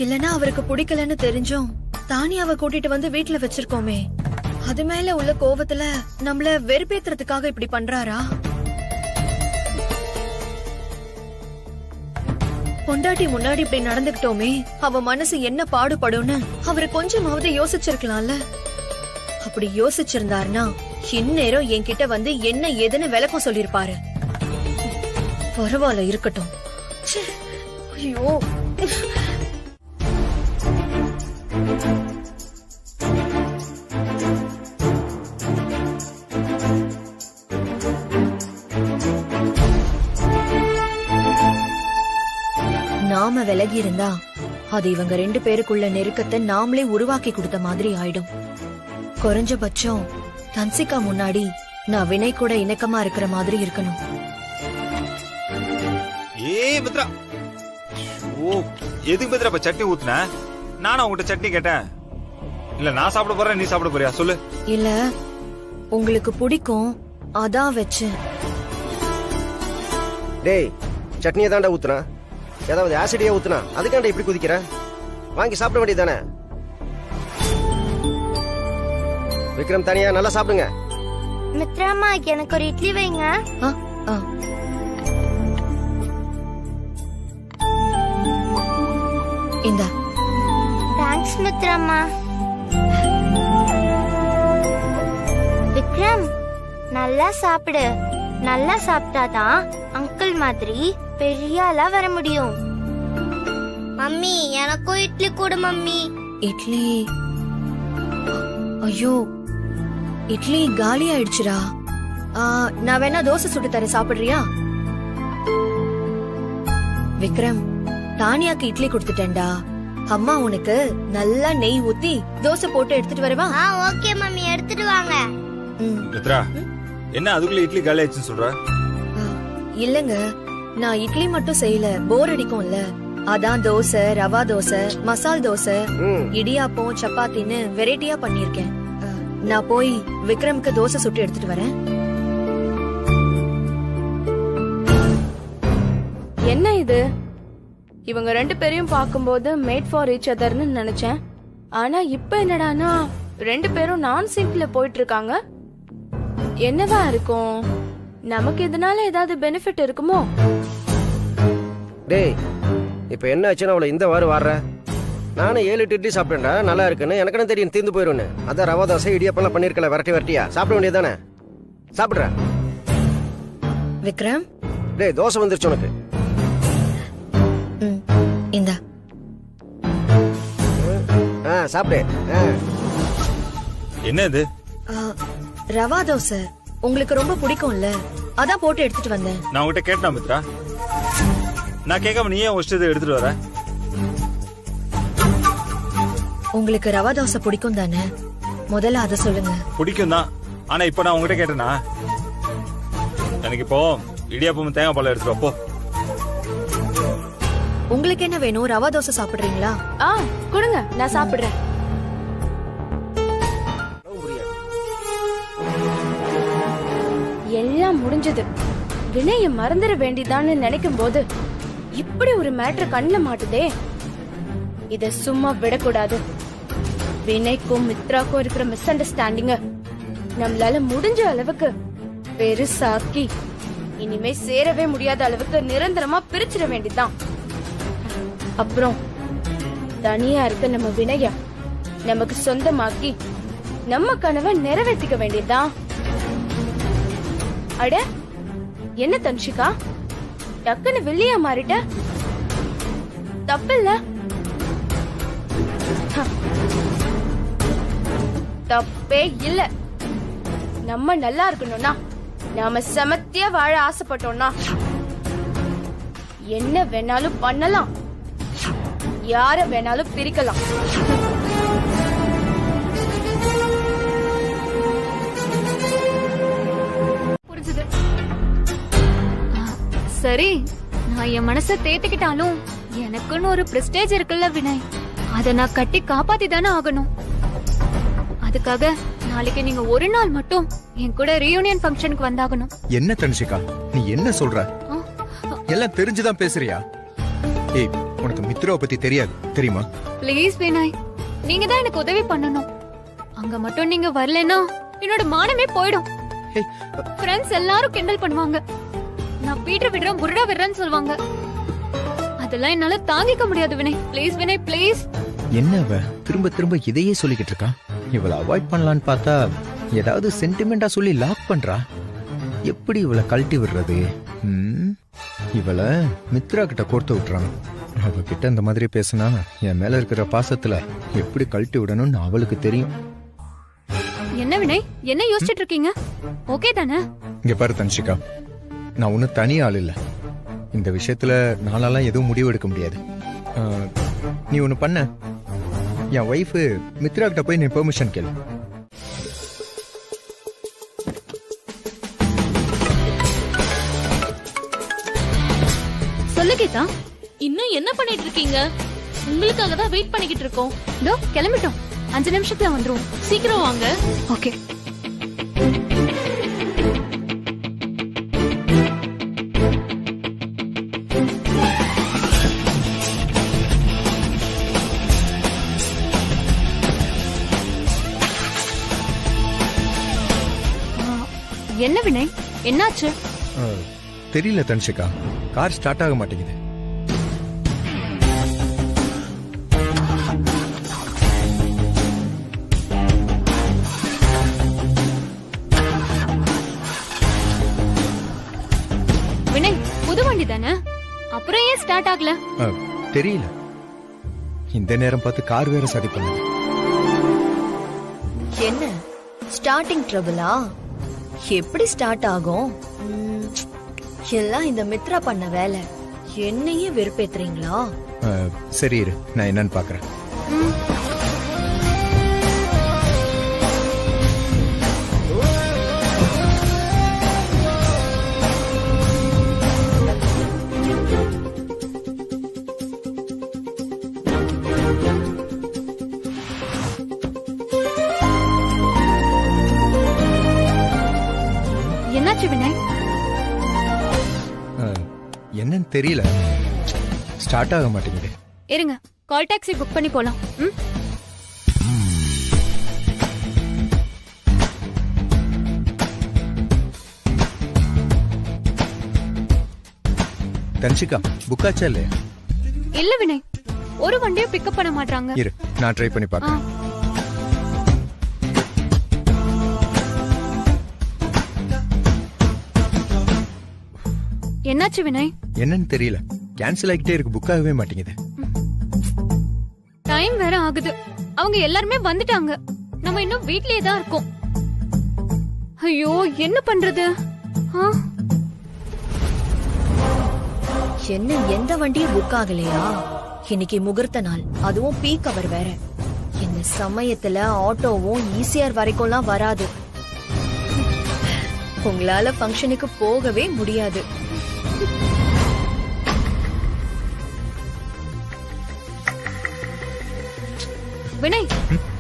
இல்லனா அவருக்கு பிடிக்கலன்னு தெரிஞ்சும் தானியாவை கூட்டிட்டு வந்து வீட்டுல வச்சிருக்கோமே, அது மேல உள்ள கோவத்துல நம்மள வெறுப்பேத்துறதுக்காக இப்படி பண்றாரா? பொண்டாட்டி முன்னாடி இப்படி நடந்துக்கிட்டோமே, அவ மனசு என்ன பாடுபடும்னு அவரு கொஞ்சமாவது யோசிச்சிருக்கலாம்ல. அப்படி யோசிச்சிருந்தாருன்னா இந்நேரம் என்கிட்ட வந்து என்ன ஏதுன்னு விளக்கம் சொல்லிருப்பாரு. பரவாயில்ல, இருக்கட்டும். ச்சே, ஐயோ. நாம விலகி இருந்தா அது இவங்க 2 பேருக்குள்ள நெருக்கத்தை நாமளே உருவாக்கி கொடுத்த மாதிரி ஆயிடும். குறைஞ்சபட்சம் தன்சிகா முன்னாடி நான் வினய் கூட இணக்கமா இருக்கிற மாதிரி இருக்கணும். மித்ரா, ஓ எதுக்கு மித்ரா இப்ப சட்னி ஊத்துன? நானும் உங்ககிட்ட சட்னி கேட்டேன். இல்ல நான் சாப்பிட போறேன், நீ சாப்பிட போறியா சொல்லு. இல்ல உங்களுக்கு பிடிக்கும் அதான் வச்சு. டேய், சட்னியை தாண்டா ஊத்துனா, ஏதாவது ஆசிடியா ஊத்துனா அதுக்காண்ட இப்படி குதிக்கிற? வாங்கி சாப்பிட வேண்டியதானே? விக்ரம், தனியா நல்லா சாப்பிடுங்க. மித்ராமா, எனக்கு ஒரு இட்லி வைங்க. இந்த தேங்க்ஸ் மித்ராமா. விக்ரம், நல்லா சாப்பிடு. நல்லா சாப்பிட்டாதான் அங்கிள் மாதிரி பெரிய ஆளா வர முடியும். மம்மி, எனக்கும் இட்லி கொடு மம்மி. இட்லி? ஐயோ, இட்லி காலி ஆயிடுச்சுடா. நான் வேணா தோசை சுட்டு தரேன், சாப்பிடுறியா? விக்ரம், தானியாக்கு இட்லி கொடுத்துட்டேன்டா. அம்மா உனக்கு நல்லா நெய் ஊத்தி தோசை போட்டு எடுத்துட்டு வரவா? ஓகே மம்மி, எடுத்துட்டு வாங்க. மித்ரா, என்ன அதுக்குள்ள இட்லி காலி ஆயிடுச்சுன்னு சொல்ற? இல்லங்க, நான் இட்லி மட்டும் செய்யல, போர் அடிக்கும்ல. அதான் தோசை, ரவா தோசை, மசால் தோசை, இடியாப்பம், சப்பாத்தின்னு வெரைட்டியா பண்ணிருக்கேன். நான் போய் விக்ரம்க்கு தோசை சுட்டு எடுத்துட்டு வரேன். என்ன இது? இவங்க 2 பேரையும் பார்க்கும்போது மேட் ஃபார் ஈச் அதர்னு நினைச்சேன். ஆனா இப்ப என்னடானா 2 பேரும் நான் சிங்க்ல போயிட்டு இருக்காங்க. என்னவா இருக்கும்? நமக்கு இதனால ஏதாவது பெனிஃபிட் இருக்குமோ? டேய், இப்ப என்ன ஆச்சுன்னா அவளை இந்த வாரம் வாடுற? நானும் 7 இட்லி சாப்பிட்டேன்டா, நல்லா இருக்குன்னு. எனக்கு தெரியும் தீர்ந்து போயிருன்னு. அதான் ரவா தோசை இடியாப்பெல்லாம் பண்ணிருக்கல, வரட்டியா சாப்பிட வேண்டியதானே? சாப்பிடுற விக்ரம். டேய், தோசை வந்துருச்சு உனக்கு. இந்த சாப்பிடு. என்ன இது? ரவா தோசை உங்களுக்கு ரொம்ப பிடிக்கும்ல, அதான் போட்டு எடுத்துட்டு வந்தேன். நான் உங்ககிட்ட கேட்டேன் மித்ரா, நான் கேட்காம நீயே உஷ்டத்தை எடுத்துட்டு வர? உங்களுக்கு ரவா தோசை பிடிக்கும் தானே? முதல்ல அத சொல்லுங்க. பிடிக்கும் தான், ஆனா இப்ப நான் உங்ககிட்ட கேட்டேனா? எனக்கு இப்போ இடியாப்பம் தேங்காய் பால் எடுத்துட்டு வா, போ. உங்களுக்கு என்ன வேணும்? ரவா தோசை சாப்பிடுறீங்களா? கொடுங்க, நான் சாப்பிடுறேன். எல்லாம் முடிஞ்சது. வினய மறந்துட வேண்டியதான்னு நினைக்கும் போது இப்படி ஒரு மேட்டர் கண்ணுல மாட்டுதே. இத சும்மா விடக்கூடாது. வினய்க்கும் மித்ராக்கும் இருக்கிற மிஸ் அண்டர்ஸ்டாண்டிங்க நம்மளால முடிஞ்ச அளவுக்கு பெருசாக்கி இனிமே சேரவே முடியாத அளவுக்கு நிரந்தரமா பிரிச்சிட வேண்டியதுதான். அப்புறம் தனியா இருக்க நம்ம வினய நமக்கு சொந்தமாக்கி நம்ம கனவை நிறைவேற்றிக்க வேண்டியதுதான். அட என்ன தன்ஷிகா, டக்குன்னு வெள்ளியா மாறிட்ட? தப்பில்ல, தப்பே இல்ல. நம்ம நல்லா இருக்கணும்னா, நாம செமத்தியா வாழ ஆசைப்பட்டோம்னா என்ன வேணாலும் பண்ணலாம், யார வேணாலும் பிரிக்கலாம். புரிஞ்சுது. சரி, நான் என் மனசை தேத்திக்கிட்டாலும் எனக்குன்னு ஒரு பிரஸ்டேஜ் இருக்குல்ல வினய், அத நான் கட்டி காப்பாத்தி தானே ஆகணும். அதுக்காக நாளைக்கு நீங்க ஒரு நாள் மட்டும் என் கூட ரீயூனியன் ஃபங்க்ஷனுக்கு வந்தாகணும். என்ன தனுஷிகா நீ என்ன சொல்ற? எல்லாம் தெரிஞ்சுதான் பேசுறியா? ஏய், உனக்கு மித்ராவை பத்தி தெரியாது தெரியுமா? ப்ளீஸ் வினய், நீங்க தான் எனக்கு உதவி பண்ணணும். அங்க மட்டும் நீங்க வரலனா என்னோட மானமே போயிடும். ஃப்ரெண்ட்ஸ் எல்லாரும் கிண்டல் பண்ணுவாங்க, நான் பீட்டர் விடுறேன் புருடா விடுறேன்னு சொல்லுவாங்க. அதெல்லாம் என்னால தாங்கிக்க முடியாது வினய். Please Vinay, please. என்ன அவ திரும்ப திரும்ப இதையே சொல்லிக்கிட்டு இருக்கா? இவளை அவாய்ட் பண்ணலான்னு பார்த்தா ஏதாவது சென்டிமெண்டா சொல்லி லாக் பண்றா. எப்படி இவளை கழட்டி விடுறது? இவளை மித்ரா கிட்ட கோர்த்து விட்டுறான். அவகிட்ட இந்த மாதிரி பேசினா என் மேல இருக்கிற பாசத்துல எப்படி கழட்டி விடணும்னு அவளுக்கு தெரியும். என்ன வினய், என்ன யோசிச்சுட்டு இருக்கீங்க? ஓகே தானே? இங்க பாரு தனுஷிகா, நான் ஒன்னும் தனி ஆள் இல்ல. இந்த விஷயத்துல நானாலாம் எதுவும் முடிவு எடுக்க முடியாது. நீ ஒண்ணு பண்ண, என் ஒய்ஃப் மித்ரா கிட்ட போய் நீ பெர்மிஷன் கேளு. சொல்லு கீதா. இன்னும் என்ன பண்ணிட்டு இருக்கீங்க? உங்களுக்காக தான் வெயிட் பண்ணிக்கிட்டு இருக்கோம். இதோ கிளம்பிட்டோம், 5 நிமிஷத்துல வந்துருவோம். சீக்கிரம் வாங்க. ஓகே. என்ன வினய், என்னாச்சு? தெரியல தனுஷிகா, கார் ஸ்டார்ட் ஆக மாட்டேங்குது. வினய், புது வண்டி தானே, அப்புறம் ஏன் ஸ்டார்ட் ஆகல? தெரியல, இந்த நேரம் பார்த்து கார் வேற சரி பண்ணுது. என்ன ஸ்டார்டிங் ட்ரபிளா? எப்படி ஸ்டார்ட் ஆகும்? எல்லாம் இந்த மித்ரா பண்ண வேலை. என்னையே வெறுப்பேத்துறீங்களா? சரி இரு, நான் என்னன்னு பாக்குறேன். என்னாச்சு வினய்? என்னன்னு தெரியல, ஸ்டார்ட் ஆக மாட்டேங்குது. இருங்க, கால் டாக்ஸி புக் பண்ணி போலாம். தனுஷிகா, புக் ஆச்சா இல்லையா? இல்ல வினய், ஒரு வண்டியும் பிக்கப் பண்ண மாட்டாங்க. இரு, நான் ட்ரை பண்ணி பார்க்கறேன். என்னாச்சு வினய்? என்னன்னு தெரியல, கேன்சல் ஆகிட்டே இருக்கு, புக் ஆகவே மாட்டேங்குது. டைம் வேற ஆகுது, அவங்க எல்லாருமே வந்துட்டாங்க, நம்ம இன்னும் வீட்லயே தான் இருக்கோம். ஐயோ, என்ன பண்றது? என்ன, எந்த வண்டியும் புக் ஆகலையா? இன்னைக்கு முகூர்த்த நாள், அதுவும் பீக் அவர் வேற. இந்த சமயத்துல ஆட்டோவும் ஈசிஆர் வரைக்கும்லாம் வராது. உங்களால ஃபங்க்ஷனுக்கு போகவே முடியாது. வினய்,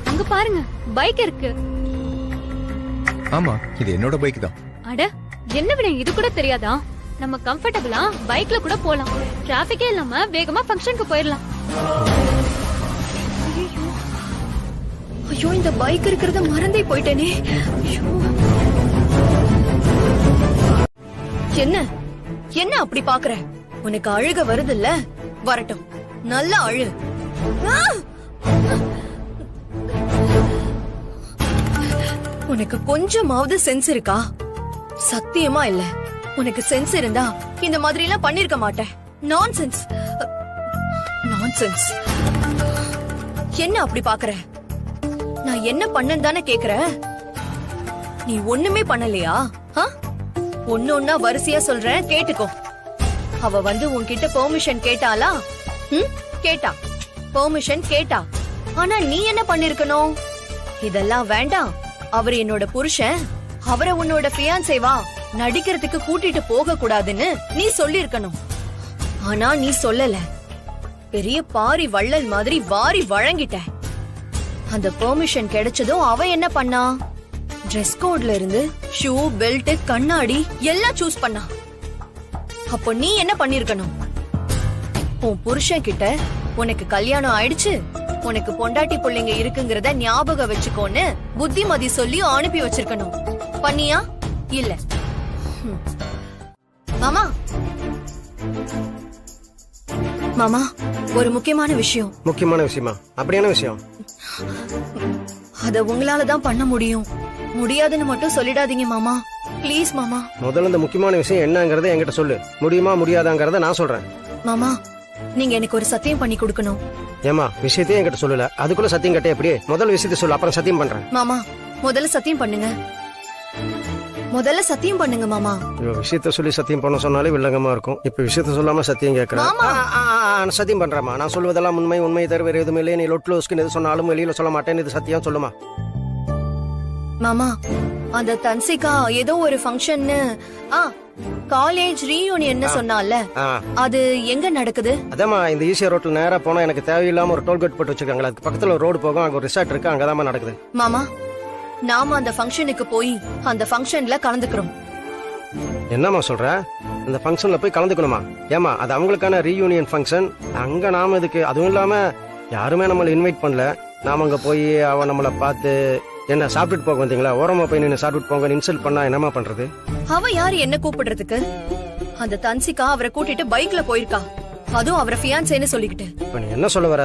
அங்க பாருங்க, பைக் இருக்கு. ஆமா, இது என்னோட பைக் தான். அட, என்ன வினய், இது கூட தெரியாதா? நம்ம கம்ஃபர்டபிளா பைக்ல கூட போலாம், டிராபிக்கே இல்லாம வேகமா ஃபங்க்ஷனுக்கு போயிடலாம். ஐயோ, இந்த பைக் இருக்கிறத மறந்தே போயிட்டேனே. என்ன என்ன அப்படி பாக்குற? உனக்கு அழுக வருதுல்ல, வரட்டும், நல்லா அழு. உனக்கு கொஞ்சமாவது சென்ஸ் இருக்கா? சத்தியமா இல்ல. உனக்கு சென்ஸ் இருந்தா இந்த மாதிரி எல்லாம் பண்ணிருக்க மாட்டேன். Nonsense, nonsense. என்ன அப்படி பாக்குற? நான் என்ன பண்ணேன்னு தானே கேக்குற? நீ ஒண்ணுமே பண்ணலையா? ஒன்னு ஒன்னா வரிசையா சொல்றேன், கேட்டுக்கோ. அவ வந்து உன்கிட்ட பெர்மிஷன் கேட்டாளா? கேட்டா, பெர்மிஷன் கேட்டா. ஆனா நீ என்ன பண்ணிருக்கணும்? இதெல்லாம் வேண்டாம், அவர் என்னோட புருஷன், அவரை உன்னோட ஃபியான்சேவா நடிக்கிறதுக்கு கூட்டிட்டு போக கூடாதுன்னு நீ சொல்லிருக்கணும். ஆனா நீ சொல்லல. பெரிய பாரி வள்ளல் மாதிரி வாரி வழங்கிட்ட. அந்த பெர்மிஷன் கிடைச்சதும் அவ என்ன பண்ணா? Dress கோட்ல இருந்து ஷூ, பெல்ட், கண்ணாடி எல்லாம் சூஸ் பண்ணா. அப்போ நீ என்ன பண்ணிருக்கணும்? உன் புருஷன் கிட்ட உனக்கு கல்யாணம் ஆயிடுச்சு, உனக்கு பொண்டாட்டி பிள்ளைங்க இருக்குங்கிறத ஞாபகம் வச்சுக்கோன்னு புத்திமதி சொல்லி அனுப்பி வச்சிருக்கணும். பண்ணியா? இல்ல. மாமா, மாமா, ஒரு முக்கியமான விஷயம். முக்கியமான விஷயமா? அப்படியான விஷயம்? அத உங்களாலதான் பண்ண முடியும். முடியாதுன்னு மட்டும் சொல்லிடாதீங்க மாமா, ப்ளீஸ் மாமா. முதல்ல இந்த முக்கியமான விஷயம் என்னங்கறத என்கிட்ட சொல்லு. முடியுமா முடியாதாங்கறத நான் சொல்றேன். மாமா, நீங்க எனக்கு ஒரு சத்தியம் பண்ணி கொடுக்கணும். ஏமா, விஷயத்தையும் என்கிட்ட சொல்லல, அதுக்குள்ள சத்தியம் கட்ட எப்படி? முதல் விஷயத்தை சொல்லு, அப்புறம் சத்தியம் பண்றேன். மாமா, முதல்ல சத்தியம் பண்ணுங்க. முதல்ல சத்தியம் பண்ணுங்க மாமா. விஷயத்த சொல்லி சத்தியம் பண்ண சொன்னாலே வில்லங்கமா இருக்கும். இப்ப விஷயத்த சொல்லாம சத்தியம் கேட்கறேன். சத்தியம் பண்றேமா, நான் சொல்வதெல்லாம் உண்மை, உண்மை தவிர வேற எதுவுமே இல்லை. நீ லொட்லோஸ்க்கு எது சொன்னாலும் வெளியில சொல்ல மாட்டேன். இது சத்தியம், சொல்லுமா. மாமா, அந்த தன்சிகா ஏதோ ஒரு ஃபங்க்ஷன்னு காலேஜ் ரீயூனியன் சொன்னால, அது எங்க நடக்குது? அதாம்மா, இந்த ஈசியா ரோட்ல நேரா போனா எனக்கு தேவையில்லாம ஒரு டோல்கேட் போட்டு வச்சிருக்காங்க. அதுக்கு பக்கத்துல ஒரு ரோடு போகும், அங்க ஒரு ரிசார்ட் இருக்கு, அங்கதான் நடக்குது. மாமா, நாம அந்த ஃபங்க்ஷனுக்கு போய் அந்த ஃபங்க்ஷன்ல கலந்துக்கிறோம். என்னம்மா சொல்ற? அந்த ஃபங்க்ஷன்ல போய் கலந்துக்கணுமா? ஏமா, அது அவங்களுக்கான ரீயூனியன் ஃபங்க்ஷன். அங்க நாம இதுக்கு, அதுவும் இல்லாம யாருமே நம்மள இன்வைட் பண்ணல. நாம அங்க போய் அவ நம்மள பார்த்து என்ன சாப்பிட்டுட்டு போக வந்தீங்களா, ஓரமா போய் நின்று சாப்பிட்டுட்டு போங்க இன்சல்ட் பண்ணா என்னமா பண்றது? அவ யாரு என்ன கூப்பிடுறதுக்கு? அந்த தன்சிகா அவரை கூட்டிட்டு பைக்ல போயிருக்கா, அதுவும் அவரை ஃபியான்சேன்னு சொல்லிக்கிட்டு. இப்ப நீ என்ன சொல்ல வர?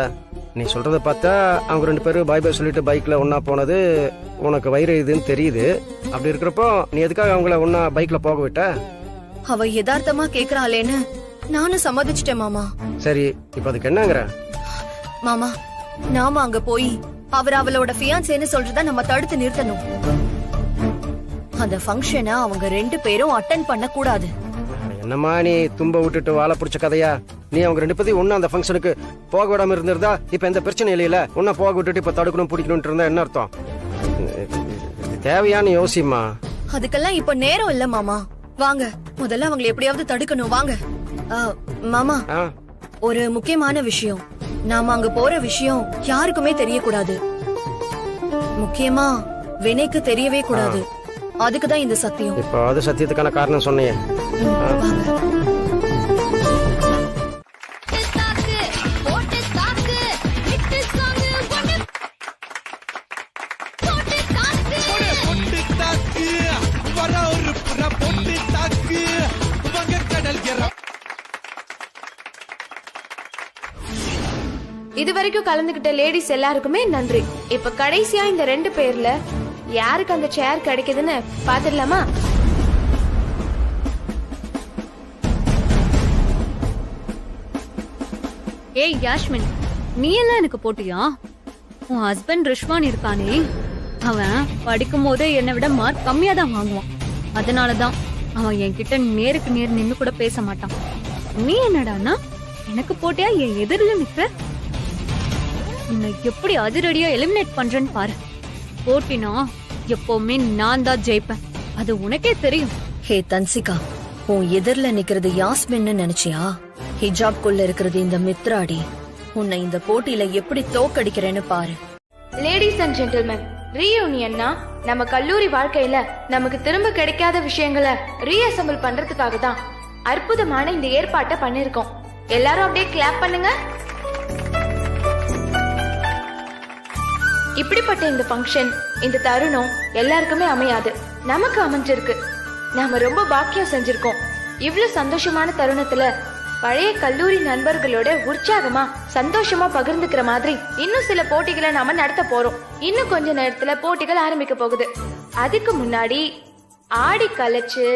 நீ சொல்றத பார்த்தா அவங்க ரெண்டு பேரும் பாய் பாய் சொல்லிட்டு பைக்ல ஒன்னா போனது உனக்கு வயிறு இதுன்னு தெரியுது. அப்படி இருக்கிறப்போ நீ எதுக்காக அவங்கள ஒன்னா பைக்ல போக விட்ட? அவ யதார்த்தமா கேக்குறாளேன்னு நானும் சம்மதிச்சிட்டேன் மாமா. சரி, இப்ப அதுக்கு என்னங்கற? மாமா, நாம அங்க போய் அவர் அவளோட ஃபியான்சேன்னு சொல்றத நம்ம தடுத்து நிறுத்தணும். அந்த ஃபங்க்ஷனை அவங்க ரெண்டு பேரும் அட்டெண்ட் பண்ண கூடாது. என்னம்மா நீ தும்ப விட்டுட்டு வாழை பிடிச்ச கதையா? நீ அவங்க ரெண்டு பேரும் ஒண்ணு அந்த ஃபங்க்ஷனுக்கு போக விடாம இருந்திருந்தா இப்ப எந்த பிரச்சனை இல்லையில. ஒன்னா போக விட்டுட்டு இப்ப தடுக்கணும் பிடிக்கணும் இருந்தா என்ன அர்த்தம்? தேவையான யோசிமா. அதுக்கெல்லாம் இப்ப நேரம் இல்ல மாமா. வாங்க, முதல்ல அவங்களை எப்படியாவது தடுக்கணும். வாங்க. மாமா, ஒரு முக்கியமான விஷயம். நாம அங்க போற விஷயம் யாருக்குமே தெரியக்கூடாது. முக்கியமா வினைக்கு தெரியவே கூடாது. அதுக்குதான் இந்த சத்தியம். இப்போ அது சத்தியத்துக்கான காரணம் சொன்னீங்க. இது வரைக்கும் கலந்துகிட்ட லேடிஸ் எல்லாருக்குமே நன்றி. இப்ப கடைசியா இந்த ரெண்டு பேர்ல யாருக்கு அந்த சேர் கிடைக்குதுன்னு பாத்துடலாமா? ஏய் யாஸ்மின், நீ எல்லாம் எனக்கு போட்டியா? உன் ஹஸ்பண்ட் ரிஷ்வான் இருக்கானே, அவன் படிக்கும் போதே என்னை விட மார்க் கம்மியா தான் வாங்குவான். அதனாலதான் அவன் என்கிட்ட நேருக்கு நேர் நின்னு கூட பேச மாட்டான். நீ என்னடானா எனக்கு போட்டியா என் எதிரில நிக்கிற? உன்னை எப்படி அதிரடியா எலிமினேட் பண்றேன்னு பாரு. போட்டினா எப்பவுமே நான் தான் ஜெயிப்பேன், அது உனக்கே தெரியும். ஹே தன்சிகா, உன் எதிரில நிக்கிறது யாஸ்மின்னு நினைச்சியா? ஹிஜாப்குள்ள இருக்கிறது இந்த மித்ராடி. உன்னை இந்த போட்டியில எப்படி தோக்கடிக்கிறேன்னு பாரு. லேடிஸ் அண்ட் ஜென்டில்மேன், ரீயூனியன்னா நம்ம கல்லூரி வாழ்க்கையில நமக்கு திரும்ப கிடைக்காத விஷயங்களை ரீஅசெம்பிள் பண்றதுக்காக தான் அற்புதமான இந்த ஏற்பாட்டை பண்ணிருக்கோம். எல்லாரும் அப்படியே கிளாப் பண்ணுங்க. இப்படிப்பட்ட இந்த ஃபங்க்ஷன், இந்த தருணம் எல்லாருக்குமே அமையாது. நமக்கு அமைஞ்சிருக்கு. நாம ரொம்ப பாக்கியம் செஞ்சிருக்கோம். இவ்வளவு சந்தோஷமான தருணத்துல பழைய கல்லூரி நண்பர்களோட உற்சாகமா சந்தோஷமா பகிர்ந்துக்கிற மாதிரி இன்னும் சில போட்டிகளை நாம நடத்த போறோம். இன்னும் கொஞ்ச நேரத்துல போட்டிகள் ஆரம்பிக்க போகுது. அதுக்கு முன்னாடி ஆடி கலைச்சு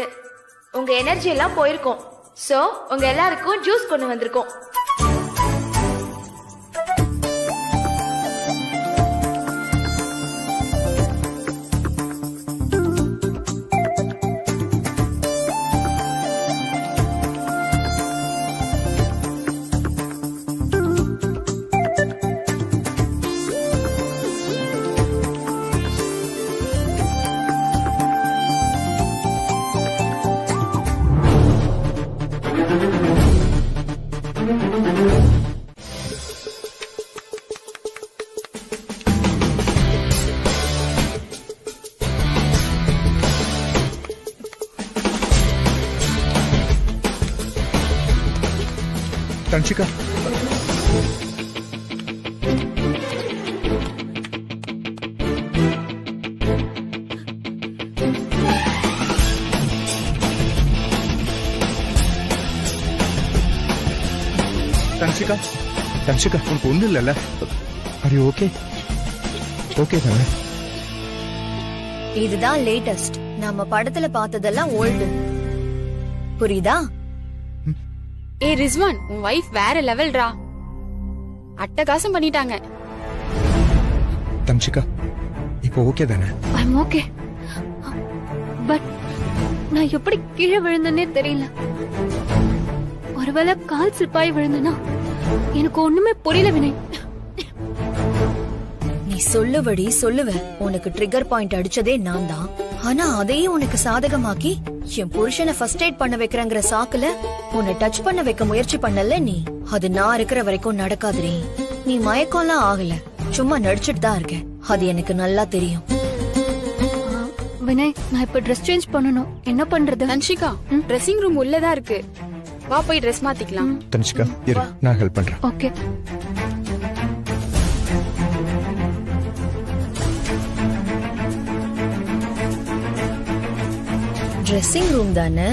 உங்க எனர்ஜி எல்லாம் போயிருக்கும். சோ உங்க எல்லாருக்கும் ஜூஸ் கொண்டு வந்திருக்கோம். தன்ஷிகா தன்ஷிகா தன்ஷிகா உனக்கு ஒண்ணும் இல்லைல்ல? அரி ஓகே ஓகே தானே? இதுதான் லேட்டஸ்ட். நம்ம படத்துல பார்த்ததெல்லாம் ஓல்டு. புரியுதா? ஏ ரிஸ்வான், உன் வைஃப் வேற லெவல்ரா. அட்டகாசம் பண்ணிட்டாங்க. தன்ஷிகா இப்போ ஓகே தானே? I'm okay. பட் நான் எப்படி கீழே விழுந்தனே தெரியல. ஒருவேளை கால் சிப்பாய் விழுந்தனா எனக்கு ஒண்ணுமே புரியல வினய். நீ சொல்லுவடி சொல்லுவ. உனக்கு ட்ரிகர் பாயிண்ட் அடிச்சதே நான் தான். ஆனா அதையும் உனக்கு சாதகமாக்கி என் புருஷனை ஃபர்ஸ்ட் எய்ட் பண்ண வைக்கிறங்கிற சாக்குல உன்னை டச் பண்ண வைக்க முயற்சி பண்ணல நீ. அது நான் இருக்கிற வரைக்கும் நடக்காதுரி. நீ மயக்கம்லாம் ஆகல, சும்மா நடிச்சிட்டு தான் இருக்க. அது எனக்கு நல்லா தெரியும். வினய், நான் இப்ப ட்ரெஸ் சேஞ்ச் பண்ணனும். என்ன பண்றது? தன்ஷிகா, ட்ரெஸ்ஸிங் ரூம் உள்ளதா இருக்கு. வா போய் ட்ரெஸ் மாத்திக்கலாம். தன்ஷிகா இரு, நான் ஹெல்ப் பண்றேன். ஓகே. ட்ரெஸ்ஸிங் ரூம் தானே,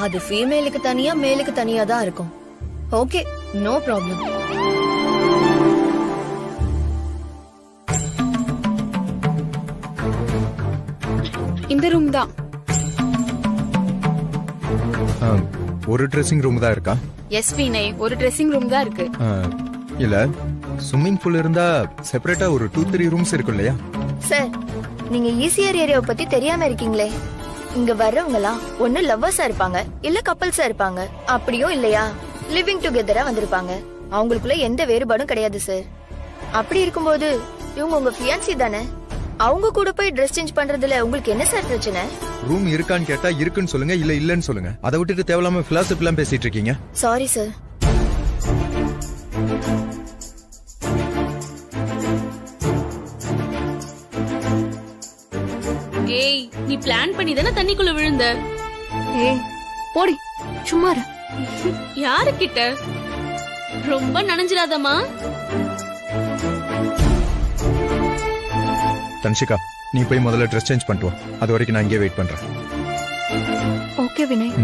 அது ஃபீமேலுக்கு தனியா மேலுக்கு தனியா தான் இருக்கும். Okay, no problem. இந்த ரூம் தான். ஒரு ட்ரெஸ்ஸிங் ரூம் தான் இருக்கா? எஸ் வினய், ஒரு ட்ரெஸ்ஸிங் ரூம் தான் இருக்கு. இல்ல ஸ்விம்மிங் பூல் இருந்தா செப்பரேட்டா ஒரு 2-3 ரூம்ஸ் இருக்கும் இல்லையா? சார், நீங்க ஈசிஆர் ஏரியாவை பத்தி தெரியாம இருக்கீங்களே. இங்க வர்றவங்களா ஒண்ணு லவ்வர்ஸா இருப்பாங்க, இல்ல கப்பல்ஸா இருப்பாங்க. அப்படியும் இல்லையா லிவிங் டுகெதரா வந்திருப்பாங்க. அவங்களுக்குள்ள எந்த வேறுபாடும் கிடையாது சார். அப்படி இருக்கும்போது இவங்க உங்க ஃபியான்சி தானே. அவங்க கூட போய் ட்ரெஸ் சேஞ்ச் பண்றதுல உங்களுக்கு என்ன சார் பிரச்சனை? ரூம் இருக்கான்னு கேட்டா இருக்குன்னு சொல்லுங்க, இல்ல இல்லன்னு சொல்லுங்க. அதை விட்டுட்டு தேவையில்லாம பிலாசபி எல்லாம் பேசிட்டு இருக்கீங்க. Sorry sir. ஏய், நீ பிளான் பண்ணி தானே தண்ணிக்குள்ள விழுந்த? ஏய் போடி, சும்மா இரு. யாருக்கிட்ட? ரொம்ப நனைஞ்சிராதம்மா. தன்ஷிகா, நீ போய் முதல்ல ட்ரெஸ் சேஞ்ச் பண்ணிட்டு வா. அது வரைக்கும் நான் இங்கே வெயிட் பண்றேன். ஓகே வினய்.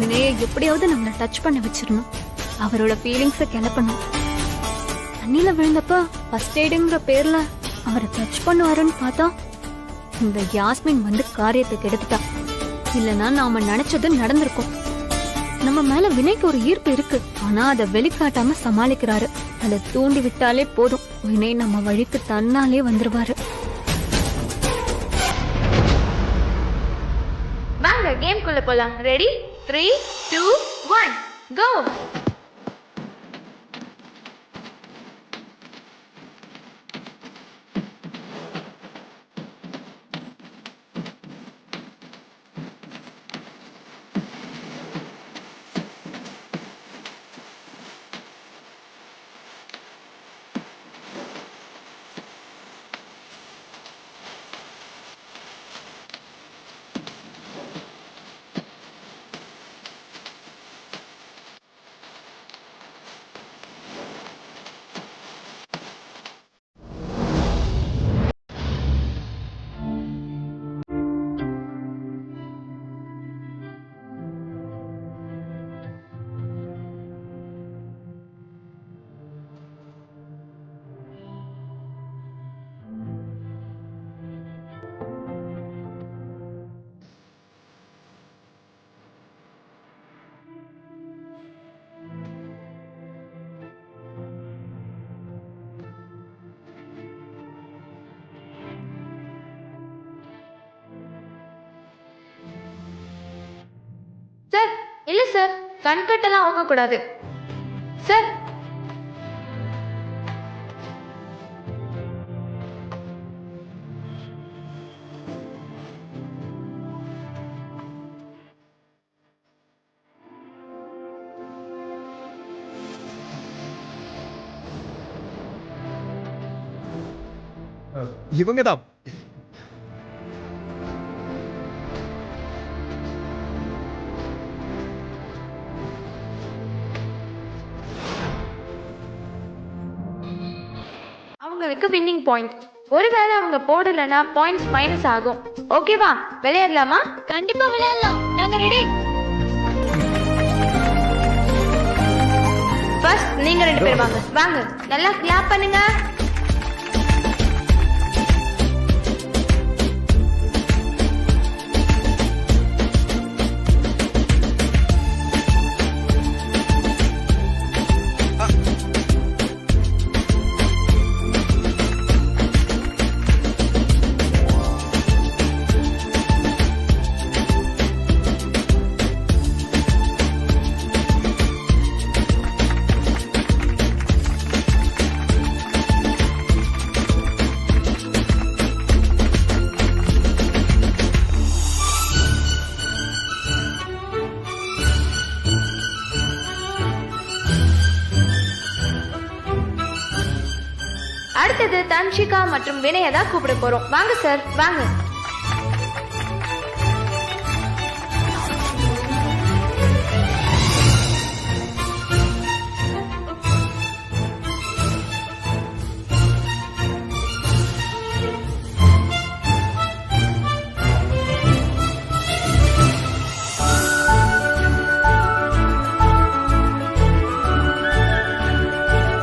வினயை எப்படியாவது நம்மள டச் பண்ண வச்சிடணும். அவரோட ஃபீலிங்ஸ கிளப்பணும். தண்ணியில விழுந்தப்ப ஃபர்ஸ்ட் எய்டுங்கிற பேர்ல அவரை டச் பண்ணுவாருன்னு பார்த்தா இந்த யாஸ்மின் வந்து காரியத்தை கெடுத்துட்டா. இல்லனா நாம நினைச்சது நடந்திருக்கும். நம்ம மேல வினய்க்கு ஒரு ஈர்ப்பு இருக்கு, ஆனா அதை வெளிக்காட்டாம சமாளிக்கிறாரு. அதை தூண்டி விட்டாலே போதும், வினய் நம்ம வழிக்கு தன்னாலே வந்துருவாரு. வாங்க கேம் குள்ள போலாம். ரெடி? 3, 2, 1 கோ. சார், இல்ல சார், கண்கட்டெல்லாம் வாங்க கூடாது சார். இவங்க தான். அவங்களுக்கு வின்னிங் பாயிண்ட். ஒருவேளை அவங்க போடலனா பாயிண்ட்ஸ் மைனஸ் ஆகும். ஓகேவா? விளையாடலாமா? கண்டிப்பா விளையாடலாம். நாங்க ரெடி. ஃபர்ஸ்ட் நீங்க 2 பேர் வாங்க. வாங்க. நல்லா கிளாப் பண்ணுங்க. அடுத்தது தன்ஷிகா மற்றும் வினயை தான் கூப்பிட போறோம். வாங்க சார், வாங்க.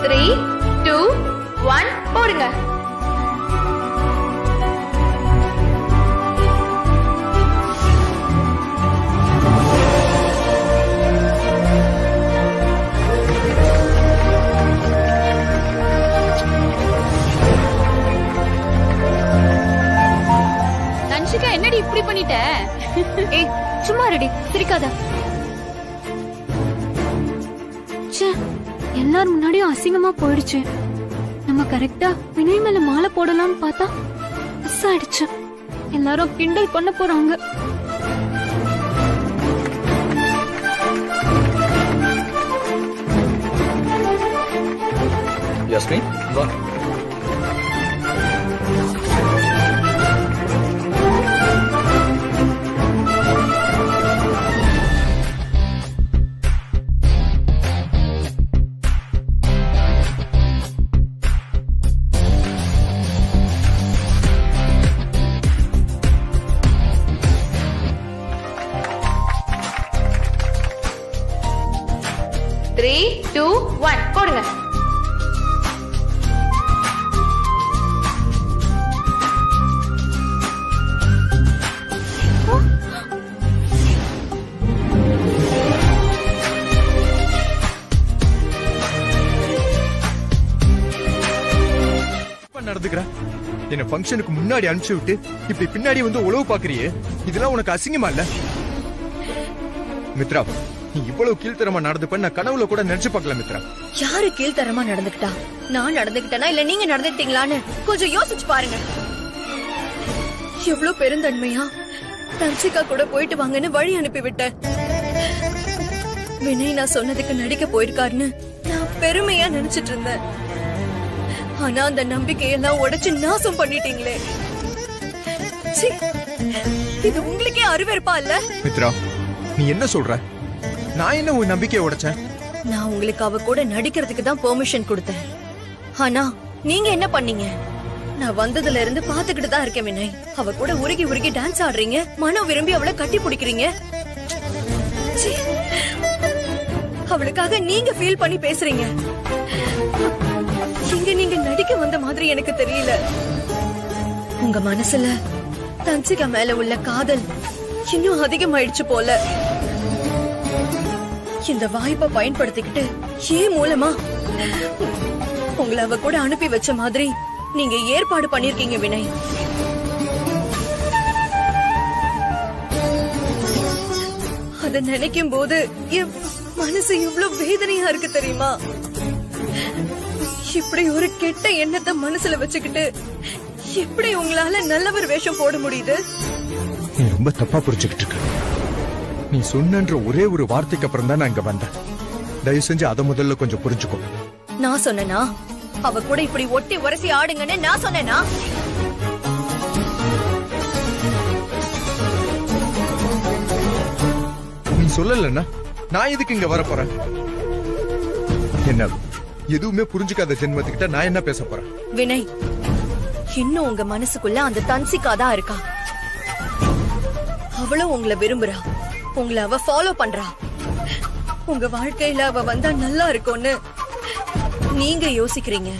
த்ரீ, 2, 1 போடுங்க. தன்ஷிகா என்னடி இப்படி பண்ணிட்ட? ஏய் சும்மா ரெடி, சிரிக்காத. எல்லாரும் முன்னாடியும் அசிங்கமா போயிடுச்சு. நம்ம கரெக்டா வினய் மேல மாலை போடலாம்னு பார்த்தா மிஸ் ஆயிடுச்சு. எல்லாரும் கிண்டல் பண்ண போறாங்க. யாஸ்மின் வா. த்ரீ, 2, 1 போடுங்க. நடந்துக்கிற என்ன ஃபங்க்ஷனுக்கு முன்னாடி அனுப்பிச்சு விட்டு இப்படி பின்னாடி வந்து உழவு பாக்குறியே, இதெல்லாம் உனக்கு அசிங்கமா இல்ல? மித்ரா, நீ இவ்வளவு கீழ்த்தரமா நடந்துப்ப நான் கனவுல கூட நினைச்சு பார்க்கல மித்ரா. யாரு கீழ்த்தரமா நடந்துக்கிட்டா? நான் நடந்துக்கிட்டேனா இல்ல நீங்க நடந்துக்கிட்டீங்களான்னு கொஞ்சம் யோசிச்சு பாருங்க. எவ்வளவு பெருந்தன்மையா தன்ஷிகா கூட போயிட்டு வாங்கன்னு வழி அனுப்பி விட்டேன். வினய் நான் சொன்னதுக்கு நடிக்க போயிருக்காருன்னு நான் பெருமையா நினைச்சிட்டு இருந்தேன். ஆனா அந்த நம்பிக்கையெல்லாம் உடைச்சு நாசம் பண்ணிட்டீங்களே. சீ, இது உங்களுக்கே அருவருப்பா இல்ல? மித்ரா, நீ என்ன சொல்ற? நான் என்ன உன் நம்பிக்கையை உடைச்சேன்? நான் உங்களுக்கு அவ கூட நடிக்கிறதுக்கு தான் பெர்மிஷன் கொடுத்தேன். ஆனா நீங்க என்ன பண்ணீங்க? நான் வந்ததுல இருந்து பாத்துக்கிட்டு தான் இருக்கேன் வினய். அவ கூட உருகி உருகி டான்ஸ் ஆடுறீங்க, மனம் விரும்பி அவளை கட்டி பிடிக்கிறீங்க. சீ, அவளுக்காக நீங்க ஃபீல் பண்ணி பேசுறீங்க. இங்க நீங்க நடிக்க வந்த மாதிரி எனக்கு தெரியல. உங்க மனசுல தன்ஷிகா மேல உள்ள காதல் இன்னும் அதிகமாயிடுச்சு போல. இந்த வாய்ப்பை பயன்படுத்திக்கிட்டு ஏன் மூலமா உங்களை அவ கூட அனுப்பி வச்ச மாதிரி நீங்க ஏற்பாடு பண்ணிருக்கீங்க வினய். அத நினைக்கும் போது என் மனசு எவ்வளவு வேதனையா இருக்கு தெரியுமா? இப்படி ஒரு கெட்ட எண்ணத்தை மனசுல வச்சுக்கிட்டு எப்படி உங்களால நல்லவர் வேஷம் போட முடியுது? நீ ரொம்ப தப்பா புரிஞ்சுக்கிட்டு இருக்க. நீ சொன்னன்ற ஒரே ஒரு வார்த்தைக்கு அப்புறம் தான் நான் இங்க வந்தேன். தயவு செஞ்சு அதை முதல்ல கொஞ்சம் புரிஞ்சுக்கோ. நான் சொன்னேனா? அவ கூட இப்படி ஒட்டி உரசி ஆடுங்கன்னு நான் சொன்னேனா? சொல்லலன்னா நான் எதுக்கு இங்க வர போறேன்? என்ன எதுவுமே புரிஞ்சுக்காத ஜென்மத்துக்கிட்ட நான் என்ன பேச போறேன்? வினய், இன்னும் உங்க மனசுக்குள்ள அந்த தன்சிகா தான் இருக்கா. அவளும் உங்களை விரும்புறா, உங்களை அவ ஃபாலோ பண்றா. உங்க வாழ்க்கையில அவ வந்தா நல்லா இருக்கும்னு நீங்க யோசிக்கிறீங்க.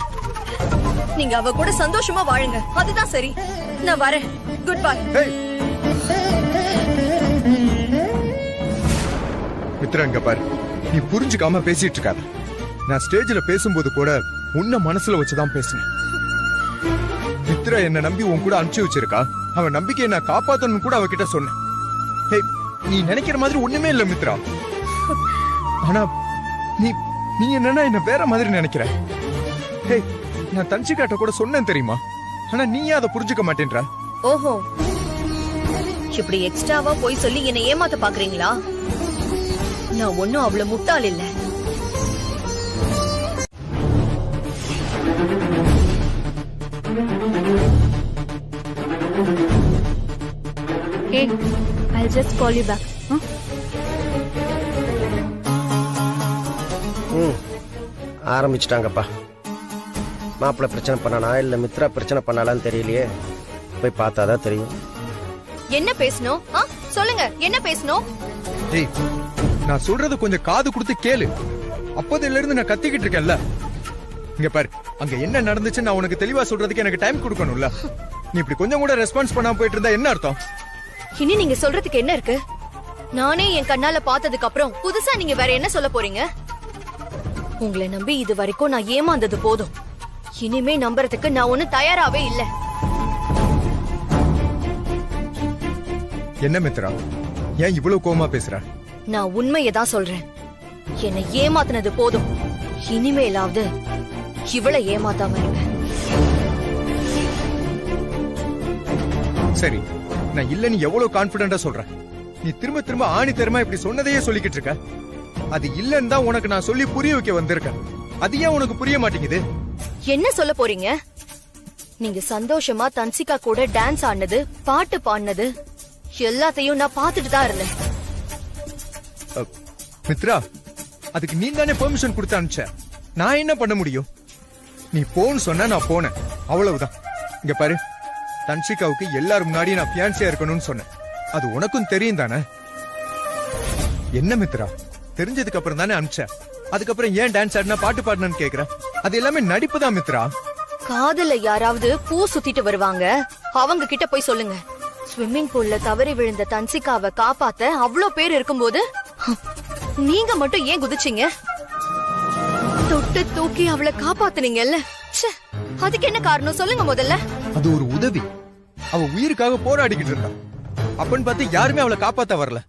நீங்க அவ கூட சந்தோஷமா வாழுங்க, அதுதான் சரி. நான் வரேன். Good bye. மித்ரா, இங்க பாரு, நீ புரிஞ்சுக்காம பேசிட்டு இருக்காத. நான் ஸ்டேஜ்ல பேசும்போது கூட உன்னை மனசுல வச்சுதான் பேசினேன். மித்ரா என்ன நம்பி உன் கூட அனுப்பிச்சு வச்சிருக்கா. அவன் நம்பிக்கையை நான் காப்பாத்தணும் கூட அவகிட்ட சொன்னேன். ஹே, நீ நினைக்கிற மாதிரி ஒண்ணுமே இல்ல மித்ரா. ஆனா நீ நீ என்னன்னா என்ன வேற மாதிரி நினைக்கிற. ஹே, நான் தன்சிகாட்ட கூட சொன்னேன் தெரியுமா, ஆனா நீயே அதை புரிஞ்சுக்க மாட்டேன்ற. ஓஹோ, இப்படி எக்ஸ்ட்ராவா போய் சொல்லி என்னை ஏமாத்த பாக்குறீங்களா? நான் ஒன்னும் அவ்வளவு முட்டாள் இல்ல. Hey, I'll just call you back. ஆரம்பிச்சிட்டாங்கப்பா. மாப்பிள்ள பிரச்சனை பண்ணானா இல்ல மித்ரா பிரச்சனை பண்ணாலான்னு தெரியலையே. போய் பார்த்தாதான் தெரியும். என்ன பேசணும்? சொல்லுங்க, என்ன பேசணும்? ஏய், நான் சொல்றது கொஞ்சம் காது கொடுத்து கேளு. அப்போதுல இருந்து நான் கத்திக்கிட்டு இருக்கேன்ல. இங்க பாரு, அங்க என்ன நடந்துச்சு நான் உனக்கு தெளிவா சொல்றதுக்கு எனக்கு டைம் கொடுக்கணும்ல. நீ இப்படி கொஞ்சம் கூட ரெஸ்பான்ஸ் பண்ணாம போயிட்டு இருந்தா என்ன அர்த்தம்? இனி நீங்க சொல்றதுக்கு என்ன இருக்கு? நானே என் கண்ணால பார்த்ததுக்கு அப்புறம் புதுசா நீங்க வேற என்ன சொல்ல போறீங்க? உங்களை நம்பி இது வரைக்கும் நான் ஏமாந்தது போதும். இனிமே நம்புறதுக்கு நான் ஒண்ணு தயாராவே இல்ல. என்ன மித்ரா, ஏன் இவ்வளவு கோவமா பேசுற? நான் உண்மையை தான் சொல்றேன். என்னை ஏமாத்தினது போதும். இனிமேலாவது இவளை ஏமாத்தாம இருங்க. சரி, நான் இல்ல நீ எவ்வளவு கான்பிடண்டா சொல்ற. நீ திரும்ப திரும்ப ஆணி தரமா இப்படி சொன்னதையே சொல்லிக்கிட்டு இருக்க. அது இல்லன்னு தான் உனக்கு நான் சொல்லி புரிய வைக்க வந்திருக்கேன். அது ஏன் உனக்கு புரிய மாட்டேங்குது? என்ன சொல்ல போறீங்க? நீங்க சந்தோஷமா தன்சிகா கூட டான்ஸ் ஆடினது, பாட்டு பாடினது எல்லாத்தையும் நான் பார்த்துட்டு தான் இருந்தேன். மித்ரா, அதுக்கு நீ தானே பெர்மிஷன் கொடுத்து அனுப்பிச்ச. நான் என்ன பண்ண முடியும்? நீ போன்னு சொன்னா நான் போனேன், அவ்வளவுதான். இங்க பாரு, தன்சிகாவுக்கு எல்லாரும் முன்னாடி நான் பியான்சியா இருக்கணும்னு சொன்னேன். அது உனக்கும் தெரியும் தானே? என்ன மித்ரா, தெரிஞ்சதுக்கு அப்புறம் தானே அனுப்பிச்ச. அதுக்கப்புறம் ஏன் டான்ஸ் ஆடினா பாட்டு பாடினு கேக்குற? அது எல்லாமே நடிப்பு தான் மித்ரா. காதல யாராவது பூ சுத்திட்டு வருவாங்க, அவங்க கிட்ட போய் சொல்லுங்க. ஸ்விம்மிங் பூல்ல தவறி விழுந்த தன்சிகாவை காப்பாத்த அவ்வளோ பேர் இருக்கும்போது நீங்க மட்டும் ஏன் குதிச்சீங்க? தொட்டு தூக்கி அவளை காப்பாத்துனீங்கல்ல, அதுக்கு என்ன காரணம் சொல்லுங்க முதல்ல. அது ஒரு உதவி. அவ உயிருக்காக போராடிக்கிட்டு இருந்தா. அப்பன்னு பார்த்து யாருமே அவளை காப்பாத்த வரல.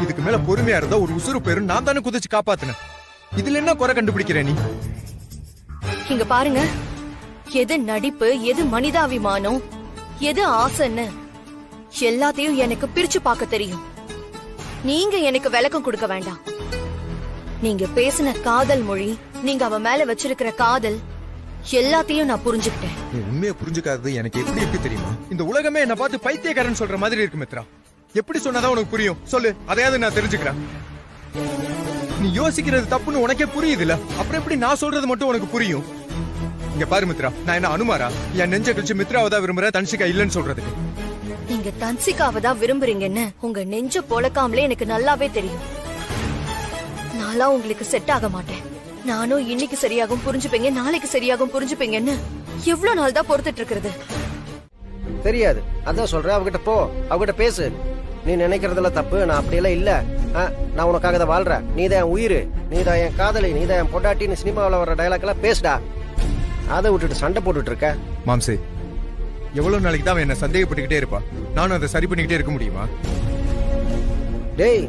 இதுக்கு மேல பொறுமையா இருந்தா ஒரு உசுறு பேரும் நான் தானே குதிச்சு காப்பாத்தினேன். இதுல என்ன குறை கண்டுபிடிக்கிற நீ? இங்க பாருங்க, எது நடிப்பு, எது மனிதாபிமானம், எது ஆசைன்னு எல்லாத்தையும் எனக்கு பிரிச்சு பார்க்க தெரியும். நீங்க எனக்கு விளக்கம் கொடுக்க வேண்டாம். நீங்க பேசின காதல் மொழி, நீங்க அவ மேல வச்சிருக்கிற காதல் எல்லாத்தையும் நான் புரிஞ்சுக்கிட்டேன். நீ உண்மையை புரிஞ்சுக்காதது எனக்கு எப்படி தெரியுமா? இந்த உலகமே என்ன பார்த்து பைத்தியக்காரன் சொல்ற மாதிரி இருக்கு மித்ரா. எப்படி சொன்னாதான் உனக்கு புரியும் சொல்லு, அதையாவது நான் தெரிஞ்சுக்கிறேன். நீ யோசிக்கிறது தப்புன்னு உனக்கே புரியுது இல்ல, அப்புறம் எப்படி நான் சொல்றது மட்டும் உனக்கு புரியும்? இங்க பாரு மித்ரா, நான் என்ன அனுமாரா? என் நெஞ்ச கழிச்சு மித்ராவை தான் விரும்புற, தன்சிகா இல்லன்னு சொல்றதுக்கு. நீங்க தன்சிகாவை தான் விரும்புறீங்கன்னு உங்க நெஞ்ச பொழக்காமலே எனக்கு நல்லாவே தெரியும். நான்லாம் உங்களுக்கு செட் ஆக மாட்டேன். நானும் இன்னைக்கு சரியாகும் புரிஞ்சுப்பீங்க, நாளைக்கு சரியாகும் புரிஞ்சுப்பீங்கன்னு எவ்வளவு நாள் தான் பொறுத்துட்டு இருக்கிறது? தெரியாது, அதான் சொல்றேன். அவகிட்ட போ, அவகிட்ட பேசு. நீ நினைக்கிறதுல தப்பு, நான் அப்படியெல்லாம் இல்ல. நான் உனக்காக தான் வாழ்றேன். நீதான் என் உயிர், நீதான் என் காதலி, நீதான் என் பொண்டாட்டின்னு சினிமாவில் வர டைலாக் எல்லாம் பேசுடா. அதை விட்டுட்டு சண்டை போட்டுட்டு இருக்க. மாம்சே, எவ்வளவு நாளைக்கு தான் என்ன சந்தேகப்பட்டுக்கிட்டே இருப்பா? நானும் அதை சரி பண்ணிக்கிட்டே இருக்க முடியுமா? டேய்,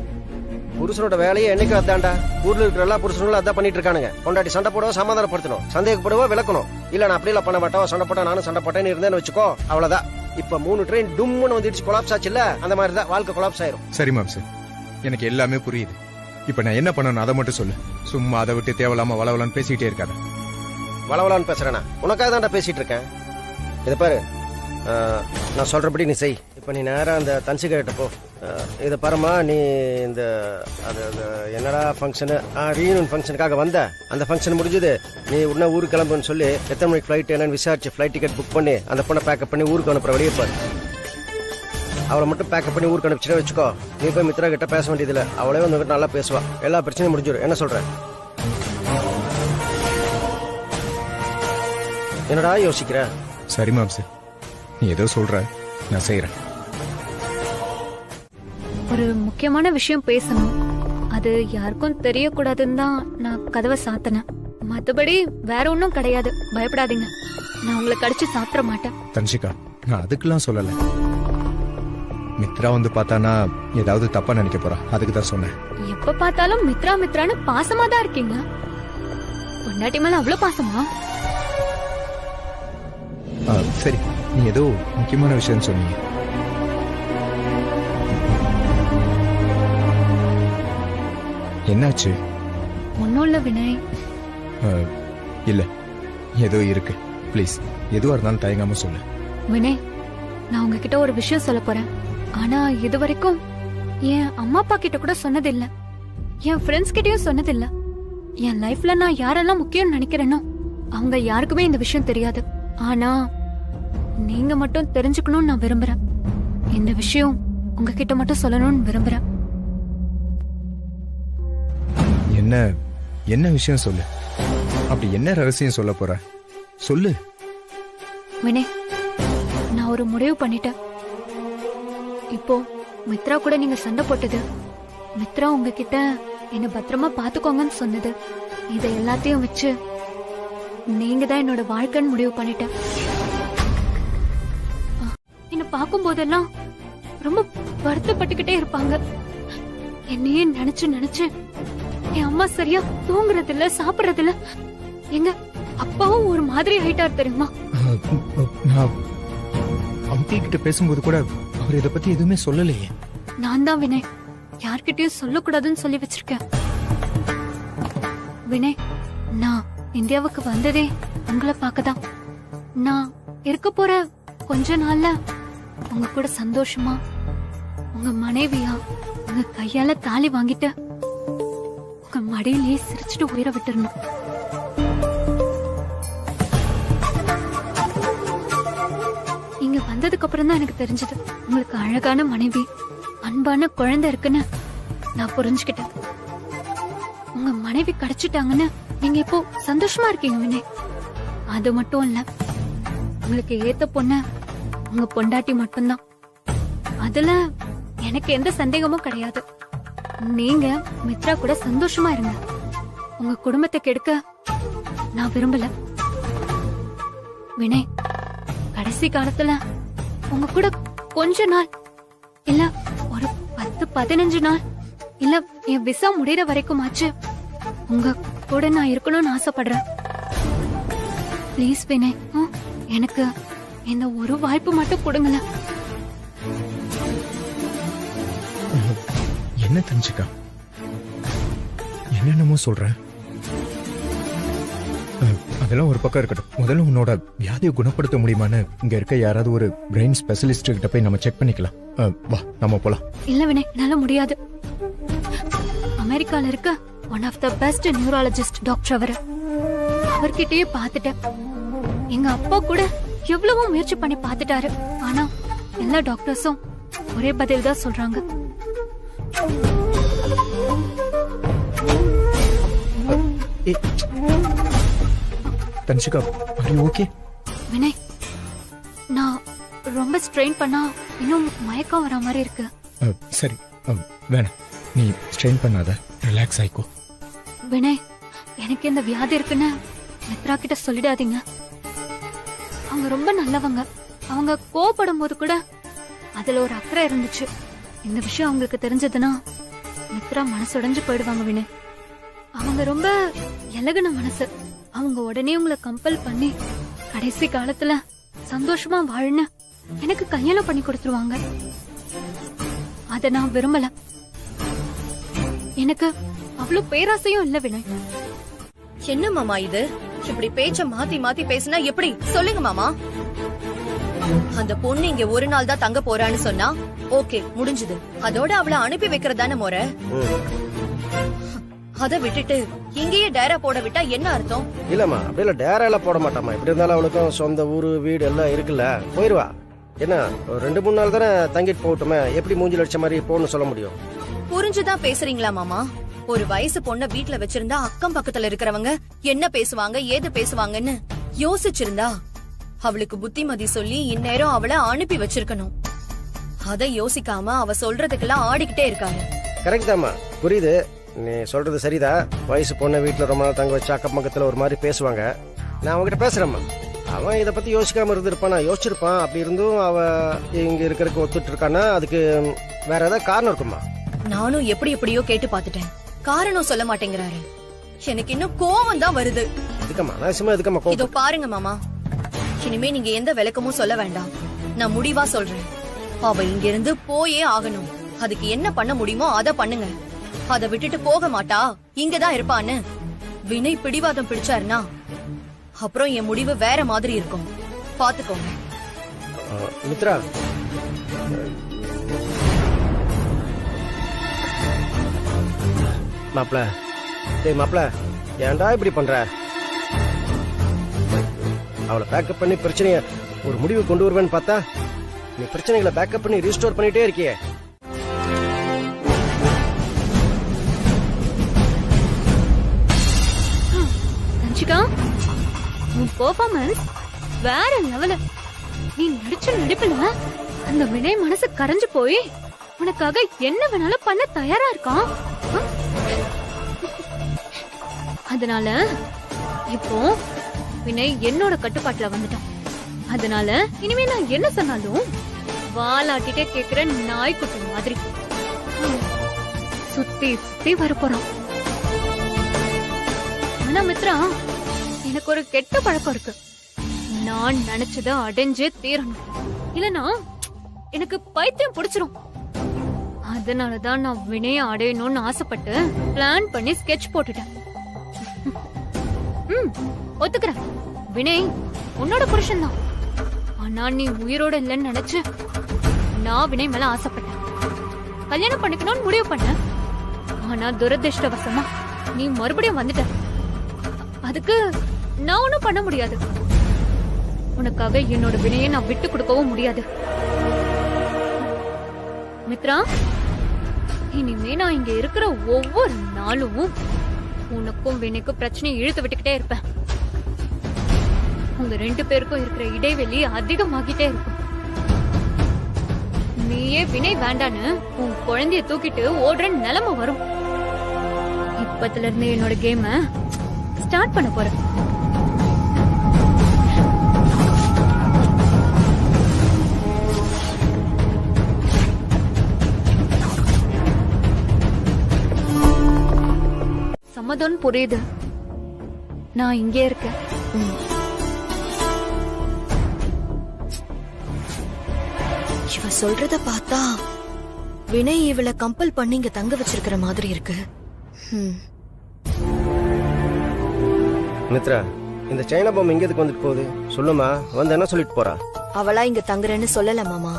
புருஷனோட வேலையை என்னைக்கு அதான்டா. ஊர்ல இருக்கிற எல்லா புருஷனும் அதான் பண்ணிட்டு இருக்கானுங்க. பொண்டாட்டி சண்டை போடவோ சமாதானப்படுத்தணும், சந்தேகப்படுவோ விளக்கணும். இல்ல நான் அப்படியெல்லாம் பண்ண மாட்டோம், சண்டை போட்டா நானும் சண்டை போட்டேன்னு இருந்தேன்னு வச்சுக்கோ, அவ்வளவுதான். இப்ப 3 ட்ரெயின் டும்னு வந்துடுச்சு, கொலாப்ஸ் ஆச்சு இல்ல, அந்த மாதிரி தான் வாழ்க்கை கொலாப்ஸ் ஆயிரும். சரி மாம்சே, எனக்கு எல்லாமே புரியுது. இப்ப நான் என்ன பண்ணணும் அதை மட்டும் சொல்லு. சும்மா அதை விட்டு தேவையில்லாம வளவலான்னு பேசிக்கிட்டே இருக்காத. வளவலான்னு பேசுறேனா? உனக்காக தான்டா பேசிட்டு இருக்கேன். இதை பாரு, நான் சொல்றபடி நீ செய். இப்ப நீ நேரா அந்த தன்சிகா கிட்ட போ. இதை பாருமா, நீ இந்த அது என்னடா ஃபங்க்ஷனு, ரீயூனியன் ஃபங்க்ஷனுக்காக வந்த. அந்த ஃபங்க்ஷன் முடிஞ்சது, நீ உடனே ஊருக்கு கிளம்புன்னு சொல்லி எத்தனை மணிக்கு ஃப்ளைட் என்னன்னு விசாரிச்சு ஃப்ளைட் டிக்கெட் புக் பண்ணி அந்த பொண்ணை பேக்கப் பண்ணி ஊருக்கு அனுப்புற வெளியே பாரு. அவளை மட்டும் பேக்கப் பண்ணி ஊருக்கு அனுப்பிச்சுட்டே வச்சுக்கோ. நீ போய் மித்ரா கிட்ட பேச வேண்டியதில்லை, அவளே வந்து நல்லா பேசுவா. எல்லா பிரச்சனையும் முடிஞ்சிடும். என்ன சொல்ற? என்னடா யோசிக்கிற? சரி மாம்சு, நீ ஏதோ சொல்ற, நான் செய்யறேன். ஒரு முக்கியமான விஷயம் பேசணும். அது யாருக்கும் தெரியக்கூடாதுன்னு தான் நான் கதவை சாத்தினேன். மத்தபடி வேற ஒன்றும் கிடையாது, பயப்படாதீங்க. நான் உங்களை கடிச்சு சாப்பிட மாட்டேன். தன்ஷிகா, நான் அதுக்கெல்லாம் சொல்லல. மித்ரா வந்து பார்த்தானா ஏதாவது தப்பா நினைக்க போறா, அதுக்கு தான் சொன்னேன். எப்ப பார்த்தாலும் மித்ரா மித்ரான்னு பாசமா தான் இருக்கீங்க. பொண்டாட்டி மேல அவ்வளவு பாசமா? சரி, நீ ஏதோ முக்கியமான விஷயம் சொன்னீங்க. என்னாச்சு? ஒன்னும் இல்ல வினய். இல்ல, ஏதோ இருக்கு. ப்ளீஸ், எதுவா இருந்தாலும் தயங்காம சொல்லு. வினய், நான் உங்ககிட்ட ஒரு விஷயம் சொல்ல போறேன். ஆனா இது வரைக்கும் என் அம்மா அப்பா கிட்ட கூட சொன்னதில்ல, என் ஃப்ரெண்ட்ஸ் கிட்டயும் சொன்னதில்ல. என் லைஃப்ல நான் யாரெல்லாம் முக்கியம் நினைக்கிறேனோ அவங்க யாருக்குமே இந்த விஷயம் தெரியாது. ஆனா நீங்க மட்டும் தெரிஞ்சுக்கணும்னு நான் விரும்புறேன். இந்த விஷயம் உங்ககிட்ட மட்டும் சொல்லணும்னு விரும்புறேன். என்ன என்ன விஷயம் சொல்லு. அப்படி என்ன ரகசியம் சொல்ல போற? சொல்லு. வினய், நான் ஒரு முடிவு பண்ணிட்டேன். இப்போ மித்ரா கூட நீங்க சண்டை போட்டது, மித்ரா உங்ககிட்ட என்ன பத்திரமா பாத்துக்கோங்கன்னு சொன்னது, இதை எல்லாத்தையும் வச்சு நீங்க தான் என்னோட வாழ்க்கைன்னு முடிவு பண்ணிட்டேன். என்ன பார்க்கும் போதெல்லாம் ரொம்ப வருத்தப்பட்டுக்கிட்டே இருப்பாங்க. என்னையே நினைச்சு நினைச்சு என் அம்மா சரியா தூங்குறது இல்ல, சாப்பிடறது இல்ல. எங்க அப்பாவும் ஒரு மாதிரி ஆயிட்டார் தெரியுமா? நான் அங்கிள் கிட்ட பேசும்போது கூட அவர் இதை பத்தி எதுவுமே சொல்லலையே. நான் தான் வினய் யார்கிட்டயும் சொல்லக்கூடாதுன்னு சொல்லி வச்சிருக்கேன். வினய், நான் இந்தியாவுக்கு வந்ததே உங்களை பார்க்கதான். நான் இருக்க போற கொஞ்ச நாள்ல உங்க கூட சந்தோஷமா உங்க மனைவியா உங்க கையால தாலி வாங்கிட்டு உங்க மடியிலேயே சிரிச்சுட்டு உயிரை விட்டுறணும். இங்க வந்ததுக்கு அப்புறம் தான் எனக்கு தெரிஞ்சது உங்களுக்கு அழகான மனைவி, அன்பான குழந்தை இருக்குன்னு நான் புரிஞ்சுக்கிட்டேன். உங்க மனைவி கிடைச்சிட்டாங்கன்னு நீங்க இப்போ சந்தோஷமா இருக்கீங்க வினய். அது மட்டும் இல்ல, உங்களுக்கு ஏத்த பொண்ணு உங்க பொண்டாட்டி மட்டும்தான். அதுல எனக்கு எந்த சந்தேகமும் கிடையாது. நீங்க மித்ரா கூட சந்தோஷமா இருங்க. உங்க குடும்பத்தை கெடுக்க நான் விரும்பல. வினய், கடைசி காலத்துல உங்க கூட கொஞ்ச நாள் இல்ல ஒரு 10-15 நாள் இல்ல என் விசா முடிகிற வரைக்கும் ஆச்சு உங்க கூட நான் இருக்கணும்னு ஆசைப்படுறேன். ப்ளீஸ் வினய், எனக்கு இந்த ஒரு வாய்ப்பு மட்டும் கொடுங்களேன். என்ன தெரிஞ்சுக்கா, என்னென்னமோ சொல்றேன். அதெல்லாம் ஒரு பக்கம் இருக்கட்டும். முதல்ல உன்னோட வியாதியை குணப்படுத்த முடியுமான்னு இங்க இருக்க யாராவது ஒரு பிரெயின் ஸ்பெஷலிஸ்ட் கிட்ட போய் நம்ம செக் பண்ணிக்கலாம். வா, நம்ம போலாம். இல்ல வினய், என்னால முடியாது. அமெரிக்கால இருக்க one of the best neurologist doctor அவர்கிட்டயே பாத்துட்டேன். எங்க அப்பா கூட எவ்வளவோ முயற்சி பண்ணி பாத்துட்டாரு. ஆனா எல்லா டாக்டர்ஸும் ஒரே பதில் தான் சொல்றாங்க. Dhanshika, are you okay? Vinay, நான் ரொம்ப ஸ்ட்ரெயின் பண்ணா இன்னும் மயக்கம் வர மாதிரி இருக்கு. சரி, வேணாம், நீ ஸ்ட்ரெயின் பண்ணாத, ரிலாக்ஸ் ஆயிக்கோ. வினய், எனக்கு இந்த வியாதி இருக்குன்னு மித்ரா கிட்ட சொல்லிடாதீங்க. அவங்க ரொம்ப நல்லவங்க. அவங்க கோபப்படும் போது கூட அதுல ஒரு அக்கறை இருந்துச்சு. இந்த விஷயம் அவங்களுக்கு தெரிஞ்சதுன்னா மித்ரா மனசுடைஞ்சு போயிடுவாங்க வினய். அவங்க ரொம்ப இலகுன மனசு. அவங்க உடனே உங்களை கம்பல் பண்ணி கடைசி காலத்துல சந்தோஷமா வாழன்னு எனக்கு கல்யாணம் பண்ணி கொடுத்துருவாங்க. அத நான் விரும்பல. எனக்கு அவ்வளவு பேராசையும் இல்ல வினய். என்ன மாமா இது? இப்படி பேச்ச மாத்தி மாத்தி பேசினா எப்படி? சொல்லுங்க மாமா. அந்த பொண்ணு இங்க ஒரு நாள் தான் தங்க போறான்னு சொன்னா ஓகே முடிஞ்சது. அதோட அவளை அனுப்பி வைக்கிறதான முறை. அத விட்டுட்டு இங்கேயே டேரா போட விட்டா என்ன அர்த்தம்? இல்லம்மா அப்படி இல்ல, டேரா எல்லாம் போட மாட்டாமா. எப்படி இருந்தாலும் அவளுக்கும் சொந்த ஊரு வீடு எல்லாம் இருக்குல்ல, போயிருவா. என்ன ஒரு 2-3 நாள் தானே தங்கிட்டு போகட்டுமே, எப்படி மூஞ்சில் அடிச்ச மாதிரி போன்னு சொல்ல முடியும்? புரிஞ்சுதான் பேசுறீங்களா மாமா? ஒரு வயசு பொண்ண வீட்ல வச்சிருந்தா அக்கம் பக்கத்துல இருக்கிறவங்க என்ன பேசுவாங்க ஏது பேசுவாங்கன்னு யோசிச்சிருந்தா அவளுக்கு புத்திமதி சொல்லி இந்நேரம் அவளை அனுப்பி வச்சிருக்கணும். அத யோசிக்காம அவ சொல்றதுக்கெல்லாம் ஆடிக்கிட்டே இருக்காரு. கரெக்ட் தாம்மா, புரியுது. நீ சொல்றது சரிதான். வயசு பொண்ணை வீட்டுல ரொம்ப நாள் தங்க வச்சு அக்கம் பக்கத்துல ஒரு மாதிரி பேசுவாங்க. நான் அவங்ககிட்ட பேசுறேம்மா. அவன் இதை பத்தி யோசிக்காம இருந்திருப்பான், நான் யோசிச்சிருப்பான். அப்படி இருந்தும் அவ இங்க இருக்கிறதுக்கு ஒத்துட்டு இருக்கானா அதுக்கு வேற ஏதாவது காரணம் இருக்குமா? நானும் எப்படி எப்படியோ கேட்டு பாத்துட்டேன், காரணம் சொல்ல மாட்டேங்கிறாரு. எனக்கு இன்னும் கோவம் தான் வருது. இதுக்கம்மா அனாவசியமா இதுக்கம்மா இதோ பாருங்க மாமா, இனிமே நீங்க எந்த விளக்கமும் சொல்ல வேண்டாம். நான் முடிவா சொல்றேன், அவ இங்க இருந்து போயே ஆகணும். அதுக்கு என்ன பண்ண முடியுமோ அத பண்ணுங்க. அத விட்டுட்டு போக மாட்டா, இங்கதான் இருப்பான்னு வினய் பிடிவாதம் பிடிச்சாருன்னா அப்புறம் என் முடிவு வேற மாதிரி இருக்கும். பாத்துக்கோங்க. மித்ரா, மாப்ள, டேய் மாப்ள, ஏன்டா இப்படி பண்ற? அவளை பேக்கப் பண்ணி பிரச்சனைய ஒரு முடிவு கொண்டு வருவேன்னு பார்த்தா நீ பிரச்சனைகளை பேக்கப் பண்ணி ரீஸ்டோர் பண்ணிட்டே இருக்கியே. உன் பெர்ஃபார்மன்ஸ் வேற லெவல். நீ நடிச்ச நடிப்புல அந்த வினய் மனசு கரைஞ்சு போய் உனக்காக என்ன வேணாலும் பண்ண தயாரா இருக்கான். அதனால இப்போ வினய் என்னோட கட்டுப்பாட்டுல வந்துட்டான். அதனால இனிமே நான் என்ன சொன்னாலும் வாலாட்டிட்டே கேக்குற நாய்க்குட்டி மாதிரி சுத்தி சுத்தி வரப்போறான். ஆனா மித்ரா, எனக்கு ஒரு கெட்ட பழக்கம் இருக்கு. நான் நினைச்சத அடைஞ்சே தீரணும், இல்லனா எனக்கு பைத்தியம் பிடிச்சிரும். அதனாலதான் நான் வினய அடையணும்னு ஆசைப்பட்டு பிளான் பண்ணி ஸ்கெட்ச் போட்டுட்டேன். ஒத்துக்கிறேன், வினய் உன்னோட புருஷன் தான். ஆனா நீ உயிரோட இல்லைன்னு நினைச்சு நான் வினய் மேல ஆசைப்பட்டேன், கல்யாணம் பண்ணிக்கணும்னு முடிவு பண்ண. ஆனா துரதிருஷ்டவசமா நீ மறுபடியும் வந்துட்ட. அதுக்கு நான் ஒண்ணும் பண்ண முடியாது. உனக்காக என்னோட வினையை நான் விட்டு கொடுக்கவும் முடியாது. மித்ரா, இனிமே நான் இங்க இருக்கிற ஒவ்வொரு நாளும் உனக்கும் வினைக்கும் பிரச்சனையை இழுத்து விட்டுக்கிட்டே இருப்பேன். உங்க 2 பேருக்கும் இருக்கிற இடைவெளி அதிகமாகிட்டே இருக்கும். நீயே வினை வேண்டான்னு உன் குழந்தைய தூக்கிட்டு ஓடுற நிலைமை வரும். இப்பத்துல இருந்து என்னோட கேம ஸ்டார்ட் பண்ண போறேன். சம்மதம் புரியுது, நான் இங்கே இருக்கேன். இவ சொல்றத பார்த்தா வினய் இவளை கம்பல் பண்ணி இங்க தங்க வச்சிருக்கிற மாதிரி இருக்கு. மித்ரா, இந்த சைனா பொம்மை இங்க எதுக்கு வந்துட்டு போகுது சொல்லுமா? வந்து என்ன சொல்லிட்டு போறா? அவளா இங்க தங்குறேன்னு சொல்லல மாமா,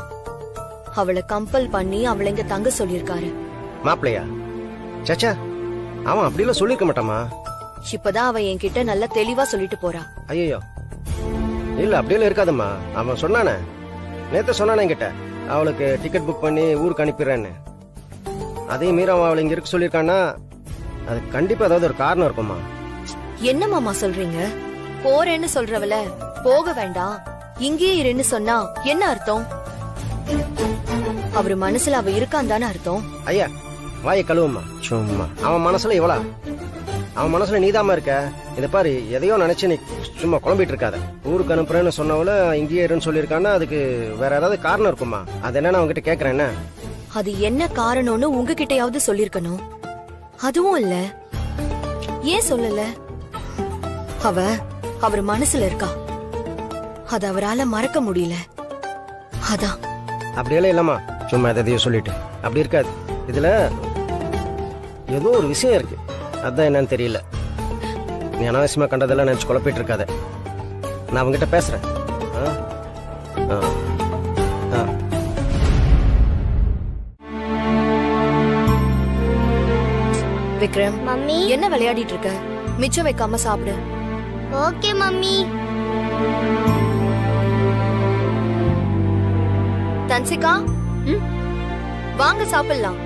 அவளை கம்பல் பண்ணி அவளை இங்க தங்க சொல்லிருக்காரு. மாப்பிளையா? சச்சா, அவன் அப்படிலாம் சொல்லிருக்க மாட்டாமா. இப்பதான் அவ என்கிட்ட நல்லா தெளிவா சொல்லிட்டு போறா. ஐயோ இல்ல, அப்படியெல்லாம் இருக்காதம்மா. அவன் சொன்னானே, நேத்து சொன்னானே என்கிட்ட, அவளுக்கு டிக்கெட் புக் பண்ணி ஊருக்கு அனுப்பிடுறேன்னு. அதே மீறி அவன் அவளை இங்க இருக்க சொல்லியிருக்கான்னா அது கண்டிப்பா ஏதாவது ஒரு காரணம் இருக்குமா. என்ன மாமா சொல்றீங்க? போறேன்னு சொல்றவள போக வேண்டாம் இங்கேயே இருன்னு சொன்னா என்ன அர்த்தம்? அவரு மனசுல அவ இருக்கான் தானே அர்த்தம். ஐயா வாயை கழுவுமா. சும்மா அவன் மனசுல இவளா? அவன் மனசுல நீதாமா இருக்க. இத பாரு, எதையோ நினைச்சு நீ சும்மா குழம்பிட்டு இருக்காத. ஊருக்கு அனுப்புறேன்னு சொன்னவள இங்கேயே இருன்னு சொல்லியிருக்கான்னா அதுக்கு வேற ஏதாவது காரணம் இருக்குமா? அது என்னன்னு அவங்ககிட்ட கேக்குறேன். என்ன அது என்ன காரணம்னு உங்ககிட்டயாவது சொல்லிருக்கணும். அதுவும் இல்ல, ஏன் சொல்லல? அவர் மனசுல இருக்கா, அது அவரால மறக்க முடியல. அதான். அப்படியெல்லாம் இல்லம்மா, சும்மா எதையோ சொல்லிட்டு அப்படி இருக்காது. இதுல ஏதோ ஒரு விஷயம் இருக்கு, அதான் என்னன்னு தெரியல. நீ அனாவசியமா கண்டதெல்லாம் நினைச்சு குழப்பிட்டு இருக்காத. நான் அவங்ககிட்ட பேசுறேன். விக்ரம், மம்மி என்ன விளையாடிட்டு இருக்க? மிச்சம் வைக்காம சாப்பிடு. Okay mummy. தன்சிகா, வாங்க சாப்பிடலாம்.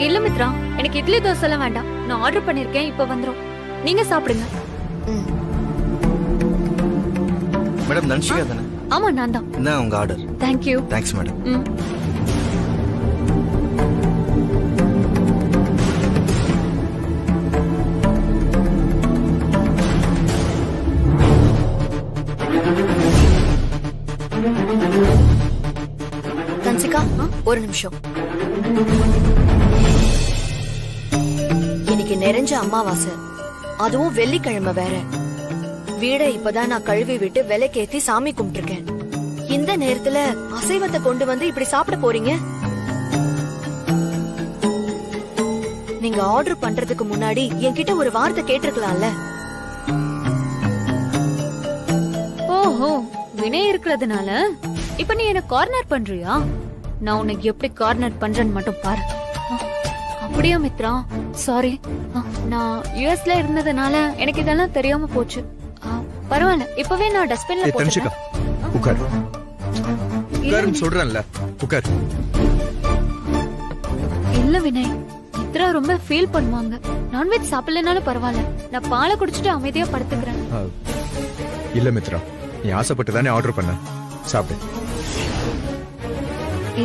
இல்ல மித்ரா, எனக்கு இட்லி தோசை எல்லாம் வேண்டாம். நான் ஆர்டர் பண்ணிருக்கேன், இப்ப வந்துரும். நீங்க சாப்பிடுங்க. மேடம் தன்ஷிகா தானே? ஆமா, நான் தான். என்ன உங்க order? Thank you. Thanks madam. Dhanshika, ஒரு நிமிஷம். இன்னைக்கு நிறைஞ்ச அமாவாசை, அதுவும் வெள்ளிக்கிழமை வேற. வீட இப்பதான் நான் கழுவி விட்டு விலைக்கேத்தி சாமி கும்பிட்டுருக்கேன். இந்த நேரத்துல அசைவத்தை கொண்டு வந்து இப்படி சாப்பிட போறீங்க? நீங்க ஆர்டர் பண்றதுக்கு முன்னாடி என்கிட்ட ஒரு வார்த்தை கேட்டிருக்கலாம்ல. ஓஹோ, வினய் இருக்கிறதுனால இப்ப நீ என்ன கார்னர் பண்றியா? நான் உனக்கு எப்படி கார்னர் பண்றேன்னு மட்டும் பாரு. அப்படியா மித்ரா? சாரி, நான் யுஎஸ்ல இருந்ததுனால எனக்கு இதெல்லாம் தெரியாம போச்சு. பரவாயில்ல, இப்பவே நான் டஸ்ட்பின்ல தன்ஷிகா, உட்கார். உட்காருன்னு சொல்றேன்ல, உட்கார். இல்ல வினய், மித்ரா ரொம்ப ஃபீல் பண்ணுவாங்க. நான்வெஜ் சாப்பிடலனாலும் பரவாயில்ல, நான் பாலை குடிச்சிட்டு அமைதியா படுத்துக்கிறேன். இல்ல மித்ரா, நீ ஆசைப்பட்டு தானே ஆர்டர் பண்ண, சாப்பிடு.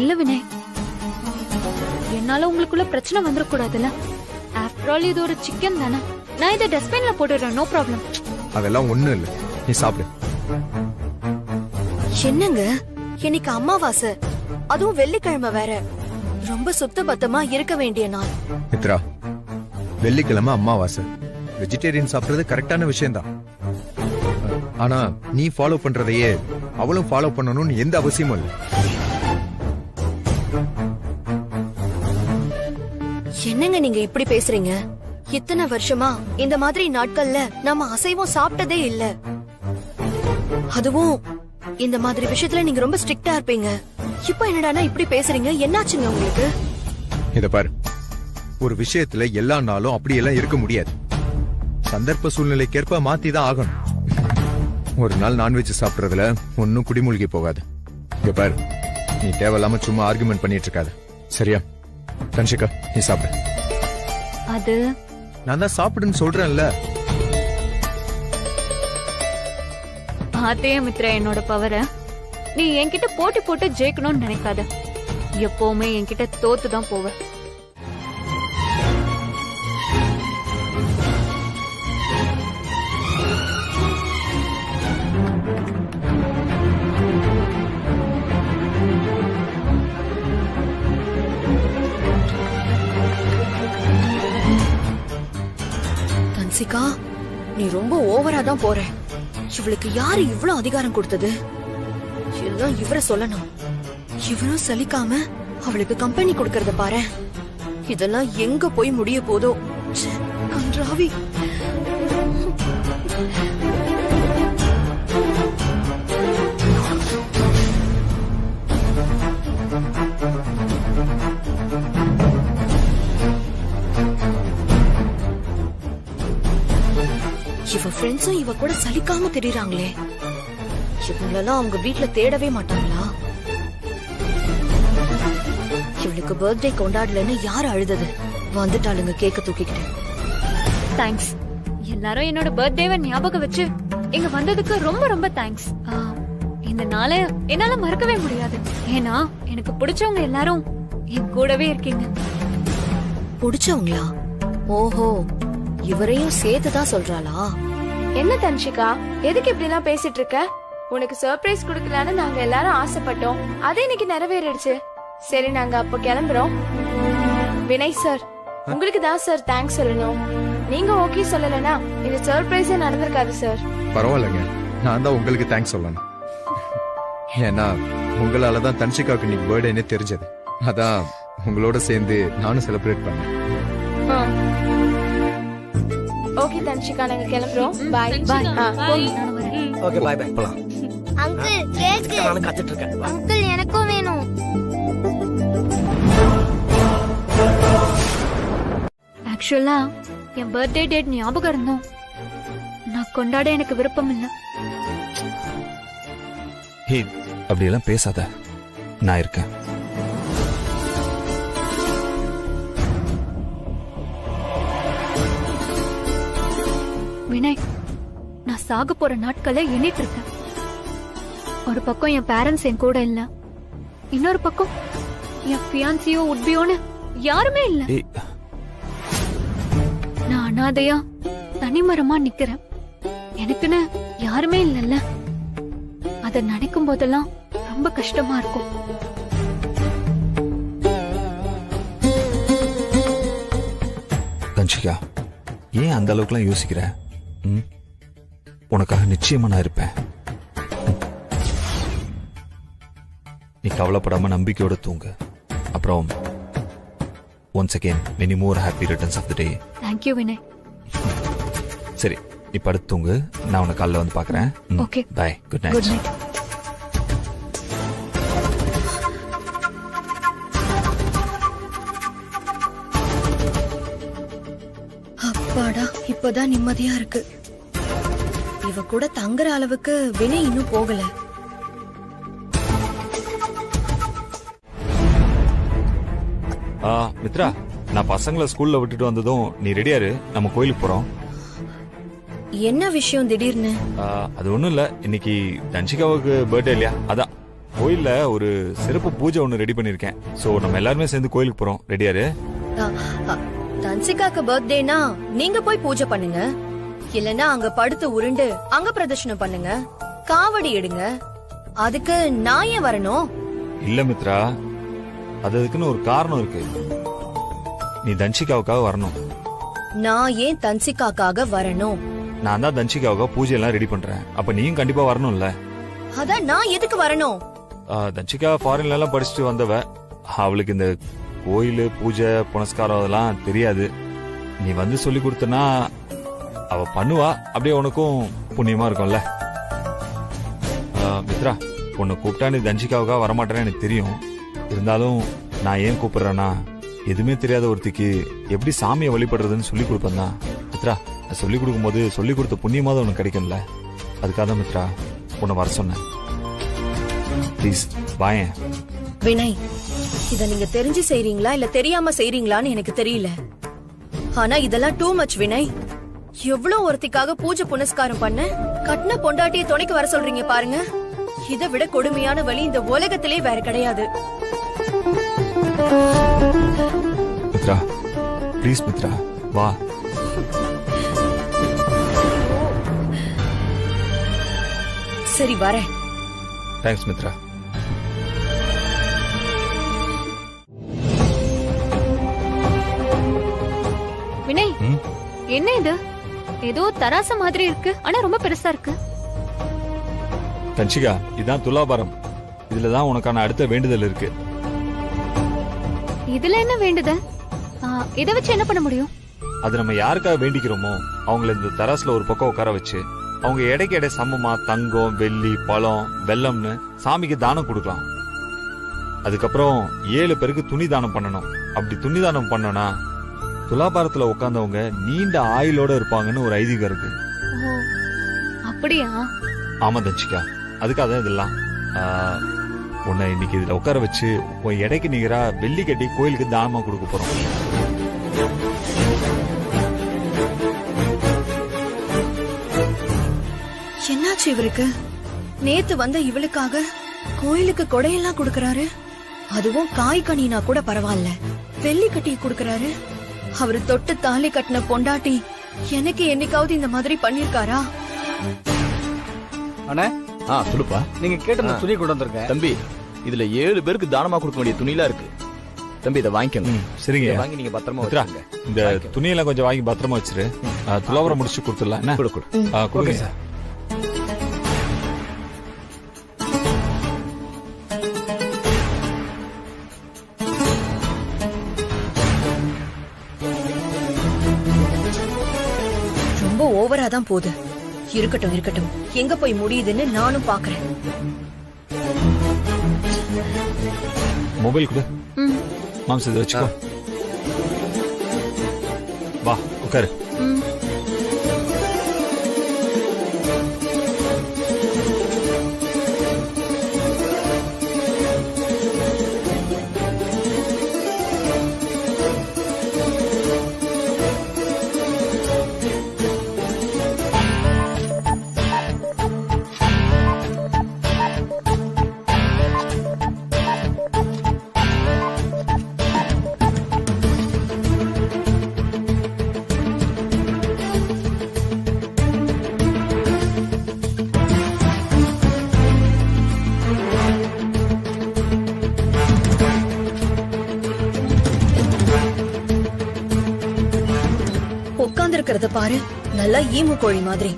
இல்ல வினய், என்னால உங்களுக்குள்ள பிரச்சனை வந்துடக்கூடாதுல்ல. ஆஃப்டர் ஆல் இது ஒரு சிக்கன் தானே. நான் இதை டஸ்ட்பின்ல போட்டுடுறேன், நோ ப்ராப்ளம். அதெல்லாம் ஒண்ணும் இல்ல, நீ சாப்பிடு. என்னங்க, இன்னைக்கு அமாவாசை, அதுவும் வெள்ளிக்கிழமை வேற. ரொம்ப சுத்த பத்தமா இருக்க வேண்டிய நாள். மித்ரா, வெள்ளிக்கிழமை அமாவாசை, வெஜிடேரியன் சாப்பிடுறது கரெக்டான விஷயம்தான். ஆனா நீ ஃபாலோ பண்றதையே அவளும் ஃபாலோ பண்ணணும்னு எந்த அவசியமும் இல்லை. என்னங்க நீங்க இப்படி பேசுறீங்க? இத்தனை வருஷமா இந்த மாதிரி நாட்கள்ல நம்ம அசைவம் சாப்பிட்டதே இல்ல. அதுவும் இந்த மாதிரி விஷயத்துல நீங்க ரொம்ப ஸ்ட்ரிக்ட்டா இருப்பீங்க. இப்ப என்னடானா இப்படி பேசுறீங்க? என்னாச்சுங்க உங்களுக்கு? இத பாரு, ஒரு விஷயத்துல எல்லா நாளும் அப்படியெல்லாம் இருக்க முடியாது. சந்தர்ப்ப சூழ்நிலைக்கேற்ப மாத்தி தான் ஆகணும். ஒரு நாள் நான்வெஜ் சாப்பிடுறதுல ஒன்னும் குடிமூழ்கி போகாது. இங்க பாரு, நீ தேவையில்லாம சும்மா ஆர்குமெண்ட் பண்ணிட்டு இருக்காத, சரியா? தன்ஷிகா, நீ சாப்பிடு. அது நான் தான் சாப்பிடுன்னு சொல்றேன்ல. பாத்தே மித்ரா என்னோட பவரை. நீ என்கிட்ட போட்டி போட்டு ஜெயிக்கணும்னு நினைக்காத. எப்பவுமே என்கிட்ட தோத்துதான் போவ. தன்சிகா, நீ ரொம்ப ஓவரா தான் போற. இவளுக்கு யாரு இவ்வளவு அதிகாரம் கொடுத்தது? எல்லாம் இவரை சொல்லணும். இவரும் சலிக்காம அவளுக்கு கம்பெனி கொடுக்கறத பாரு. இதெல்லாம் எங்க போய் முடிய போதோ. கன்றாவி. இவ ஃப்ரெண்ட்ஸும் இவ கூட சலிக்காம தெரியறாங்களே. இவங்களெல்லாம் அவங்க வீட்டுல தேடவே மாட்டாங்களா? இவளுக்கு பர்த்டே கொண்டாடலன்னு யார் அழுதது? வந்துட்டாளுங்க கேக்க தூக்கிக்கிட்டு. தேங்க்ஸ். எல்லாரும் என்னோட பர்த்டேவை ஞாபகம் வச்சு இங்க வந்ததுக்கு ரொம்ப ரொம்ப தேங்க்ஸ். இந்த நாளை என்னால மறக்கவே முடியாது. ஏன்னா எனக்கு பிடிச்சவங்க எல்லாரும் என் கூடவே இருக்கீங்க. பிடிச்சவங்களா? ஓஹோ, இவரையும் சேர்த்துதான் சொல்றாளா? என்ன தன்ஷிகா, எதுக்கு இப்படி எல்லாம் பேசிட்டு இருக்க? உனக்கு சர்ப்ரைஸ் கொடுக்கலான்னு நாங்க எல்லாரும் ஆசைப்பட்டோம். அது இன்னைக்கு நிறைவேறிடுச்சு. சரி, நாங்க அப்ப கிளம்புறோம். வினய் சார், உங்களுக்கு தான் சார் தேங்க்ஸ் சொல்லணும். நீங்க ஓகே சொல்லலனா இந்த சர்ப்ரைஸே நடந்திருக்காது சார். பரவாயில்லைங்க, நான் தான் உங்களுக்கு தேங்க்ஸ் சொல்லணும். ஏன்னா உங்களாலதான் தன்ஷிகாவுக்கு இன்னைக்கு பர்த்டேனே தெரிஞ்சது. அதான் உங்களோட சேர்ந்து நானும் செலிப்ரேட் பண்ணேன். ஓகே தன்ஷிகா, நாங்க கிளம்புறோம். பாய். Okay, bye bye. போலாம். அங்கிள் கேக் எனக்கு நானும் காத்துட்டு இருக்கேன். அங்கிள் எனக்கும் வேணும். ஆக்சுவலா என் பர்த்டே டேட் ஞாபகம் இருந்தோம். நான் கொண்டாட எனக்கு விருப்பம் இல்ல. ஹே, அப்படியெல்லாம் பேசாத, நான் இருக்கேன். வினய், நான் சாக போற நாட்களை எண்ணிட்டு இருக்கேன். ஒரு பக்கம் என் பேரண்ட்ஸ் என் கூட இல்ல, இன்னொரு பக்கம் என் ஃபியான்சியோ உட்பியோன்னு யாருமே இல்ல. ஏய், நான் அனாதையா தனிமரமா நிக்கிறேன். எனக்குன்னு யாருமே இல்லல்ல. அத நினைக்கும் போதெல்லாம் ரொம்ப கஷ்டமா இருக்கும். தன்ஷிகா, ஏன் அந்த அளவுக்குலாம் யோசிக்கிற? உனக்காக நிச்சயமா நான் இருப்பேன். நீ கவலைப்படாம நம்பிக்கையோட தூங்கு. அப்புறம் once again many more happy returns of the day. Thank you Vinay. சரி, நீ படுத்து தூங்கு. நான் உனக்கு காலைல வந்து பார்க்கறேன். Okay, bye. Good night. Good night. அப்பாடா, இப்பதான் நிம்மதியா இருக்கு. இவ கூட தங்குற அளவுக்கு வினய் இன்னும் போகல. மித்ரா, நான் பசங்களை ஸ்கூல்ல விட்டுட்டு வந்ததும் நீ ரெடியாரு, நம்ம கோயிலுக்கு போறோம். என்ன விஷயம் திடீர்னு? அது ஒண்ணும் இல்ல, இன்னைக்கு தன்ஷிகாவுக்கு பர்த்டே இல்லையா, அதான் கோயில்ல ஒரு சிறப்பு பூஜை ஒண்ணு ரெடி பண்ணிருக்கேன். சோ நம்ம எல்லாருமே சேர்ந்து கோயிலுக்கு போறோம். ரெடியாரு? தன்சிகாக்கு பர்த்டேனா நீங்க போய் பூஜை பண்ணுங்க, இல்லனா அங்க படுத்து உருண்டு அங்க பிரதர்ஷனம் பண்ணுங்க, காவடி எடுங்க. அதுக்கு நான் ஏன் வரணும்? இல்ல மித்ரா, அதுக்குன்னு ஒரு காரணம் இருக்கு. நீ தன்ஷிகாவுக்காக வரணும். நான் ஏன் தன்சிகாக்காக வரணும்? நான் தான் தன்ஷிகாவுக்காக பூஜை எல்லாம் ரெடி பண்றேன். அப்ப நீயும் கண்டிப்பா வரணும்ல. அதான் நான் எதுக்கு வரணும்? தன்ஷிகா ஃபாரின்ல எல்லாம் படிச்சுட்டு வந்தவ. அவளுக்கு இந்த கோயில் பூஜை புனஸ்காரம் அதெல்லாம் தெரியாது. நீ வந்து சொல்லி கொடுத்தனா அவ பண்ணுவா. அப்படியே உனக்கும் புண்ணியமா இருக்கும்ல. மித்ரா, உன்னை கூப்பிட்டா நீ தன்ஷிகாவுக்காக வரமாட்டேன்னு எனக்கு தெரியும். இருந்தாலும் நான் ஏன் கூப்பிடுறேன்னா, எதுவுமே தெரியாத ஒருத்திக்கு எப்படி சாமியை வழிபடுறதுன்னு சொல்லி கொடுப்பேன் தான். மித்ரா, சொல்லி கொடுக்கும் போது சொல்லி கொடுத்த புண்ணியமாவது உனக்கு கிடைக்கும்ல. அதுக்காக தான் மித்ரா உன்னை வர சொன்னேன். ப்ளீஸ் வாயேன். வினய், இத நீங்க தெரிஞ்சு செய்றீங்களா இல்ல தெரியாம செய்றீங்களான்னு எனக்கு தெரியல. ஆனா இதெல்லாம் டூ மச் வினய். எவ்வளவு ஒருத்திக்காக பூஜை புனஸ்காரம் பண்ண கட்டின பொண்டாட்டிய துணைக்கு வர சொல்றீங்க பாருங்க. இதை விட கொடுமையான வழி இந்த உலகத்திலே வேற கிடையாது. மித்ரா, ப்ளீஸ் மித்ரா, வா. சரி, வரேன். தேங்க்ஸ் மித்ரா. வினய், என்ன இது? ஏதோ தராசு மாதிரி இருக்கு, ஆனா ரொம்ப பெருசா இருக்கு. தன்ஷிகா, இதான் துலாபாரம். இதுலதான் உனக்கான அடுத்த வேண்டுதல் இருக்கு. இதுல என்ன வேண்டுதல்? இத வச்சு என்ன பண்ண முடியும்? அது நம்ம யாருக்காக வேண்டிக்கிறோமோ அவங்கள இந்த தராசுல ஒரு பக்கம் உட்கார வச்சு அவங்க எடைக்கு எடை சமமா தங்கம், வெள்ளி, பழம், வெல்லம்னு சாமிக்கு தானம் கொடுக்கலாம். அதுக்கப்புறம் 7 பேருக்கு துணி தானம் பண்ணணும். அப்படி துணி தானம் பண்ணனா துலாபாரத்துல உட்கார்ந்தவங்க நீண்ட ஆயுளோட இருப்பாங்கன்னு ஒரு ஐதீகம் இருக்கு. அப்படியா? ஆமா தன்ஷிகா, அதுக்காக தான் இதெல்லாம். உன்னை இன்னைக்கு இதுல உட்கார வச்சு உன் எடைக்கு நிகரா வெள்ளி கட்டி கோயிலுக்கு தானமா கொடுக்க போறோம். என்னாச்சு இவருக்கு? நேத்து வந்த இவளுக்காக கோயிலுக்கு கொடையெல்லாம் கொடுக்கறாரு. அதுவும் காய் கனினா கூட பரவாயில்ல, வெள்ளி கட்டி கொடுக்கறாரு. அவரு தொட்டு தாலி கட்டின பொண்டாட்டி எனக்கு என்னைக்காவது இந்த மாதிரி பண்ணிருக்காரா? அண்ணே, சொல்லுப்பா. நீங்க கேட்ட துணி கொண்டு வந்திருக்கேன் தம்பி. இதுல 7 பேருக்கு தானமா கொடுக்க வேண்டிய துணிலாம் இருக்கு தம்பி. இதை வாங்கிக்கணும். சரிங்க, வாங்கி நீங்க பத்திரமா வச்சுக்கோங்க. இந்த துணியெல்லாம் கொஞ்சம் வாங்கி பத்திரமா வச்சிரு. துலாவரம் முடிச்சு கொடுத்துடலாம். கொடுங்க சார். ரொம்ப ஓவரா தான் போகுது. இருக்கட்டும் இருக்கட்டும், எங்க போய் முடியுதுன்னு நானும் பாக்குறேன். மொபைல் கொடு. மாம்ஸ் இதை வச்சுக்கோ. வா உட்காரு. உட்கார்ந்து இருக்கிறத பாரு, நல்லா ஈமு கோழி மாதிரி.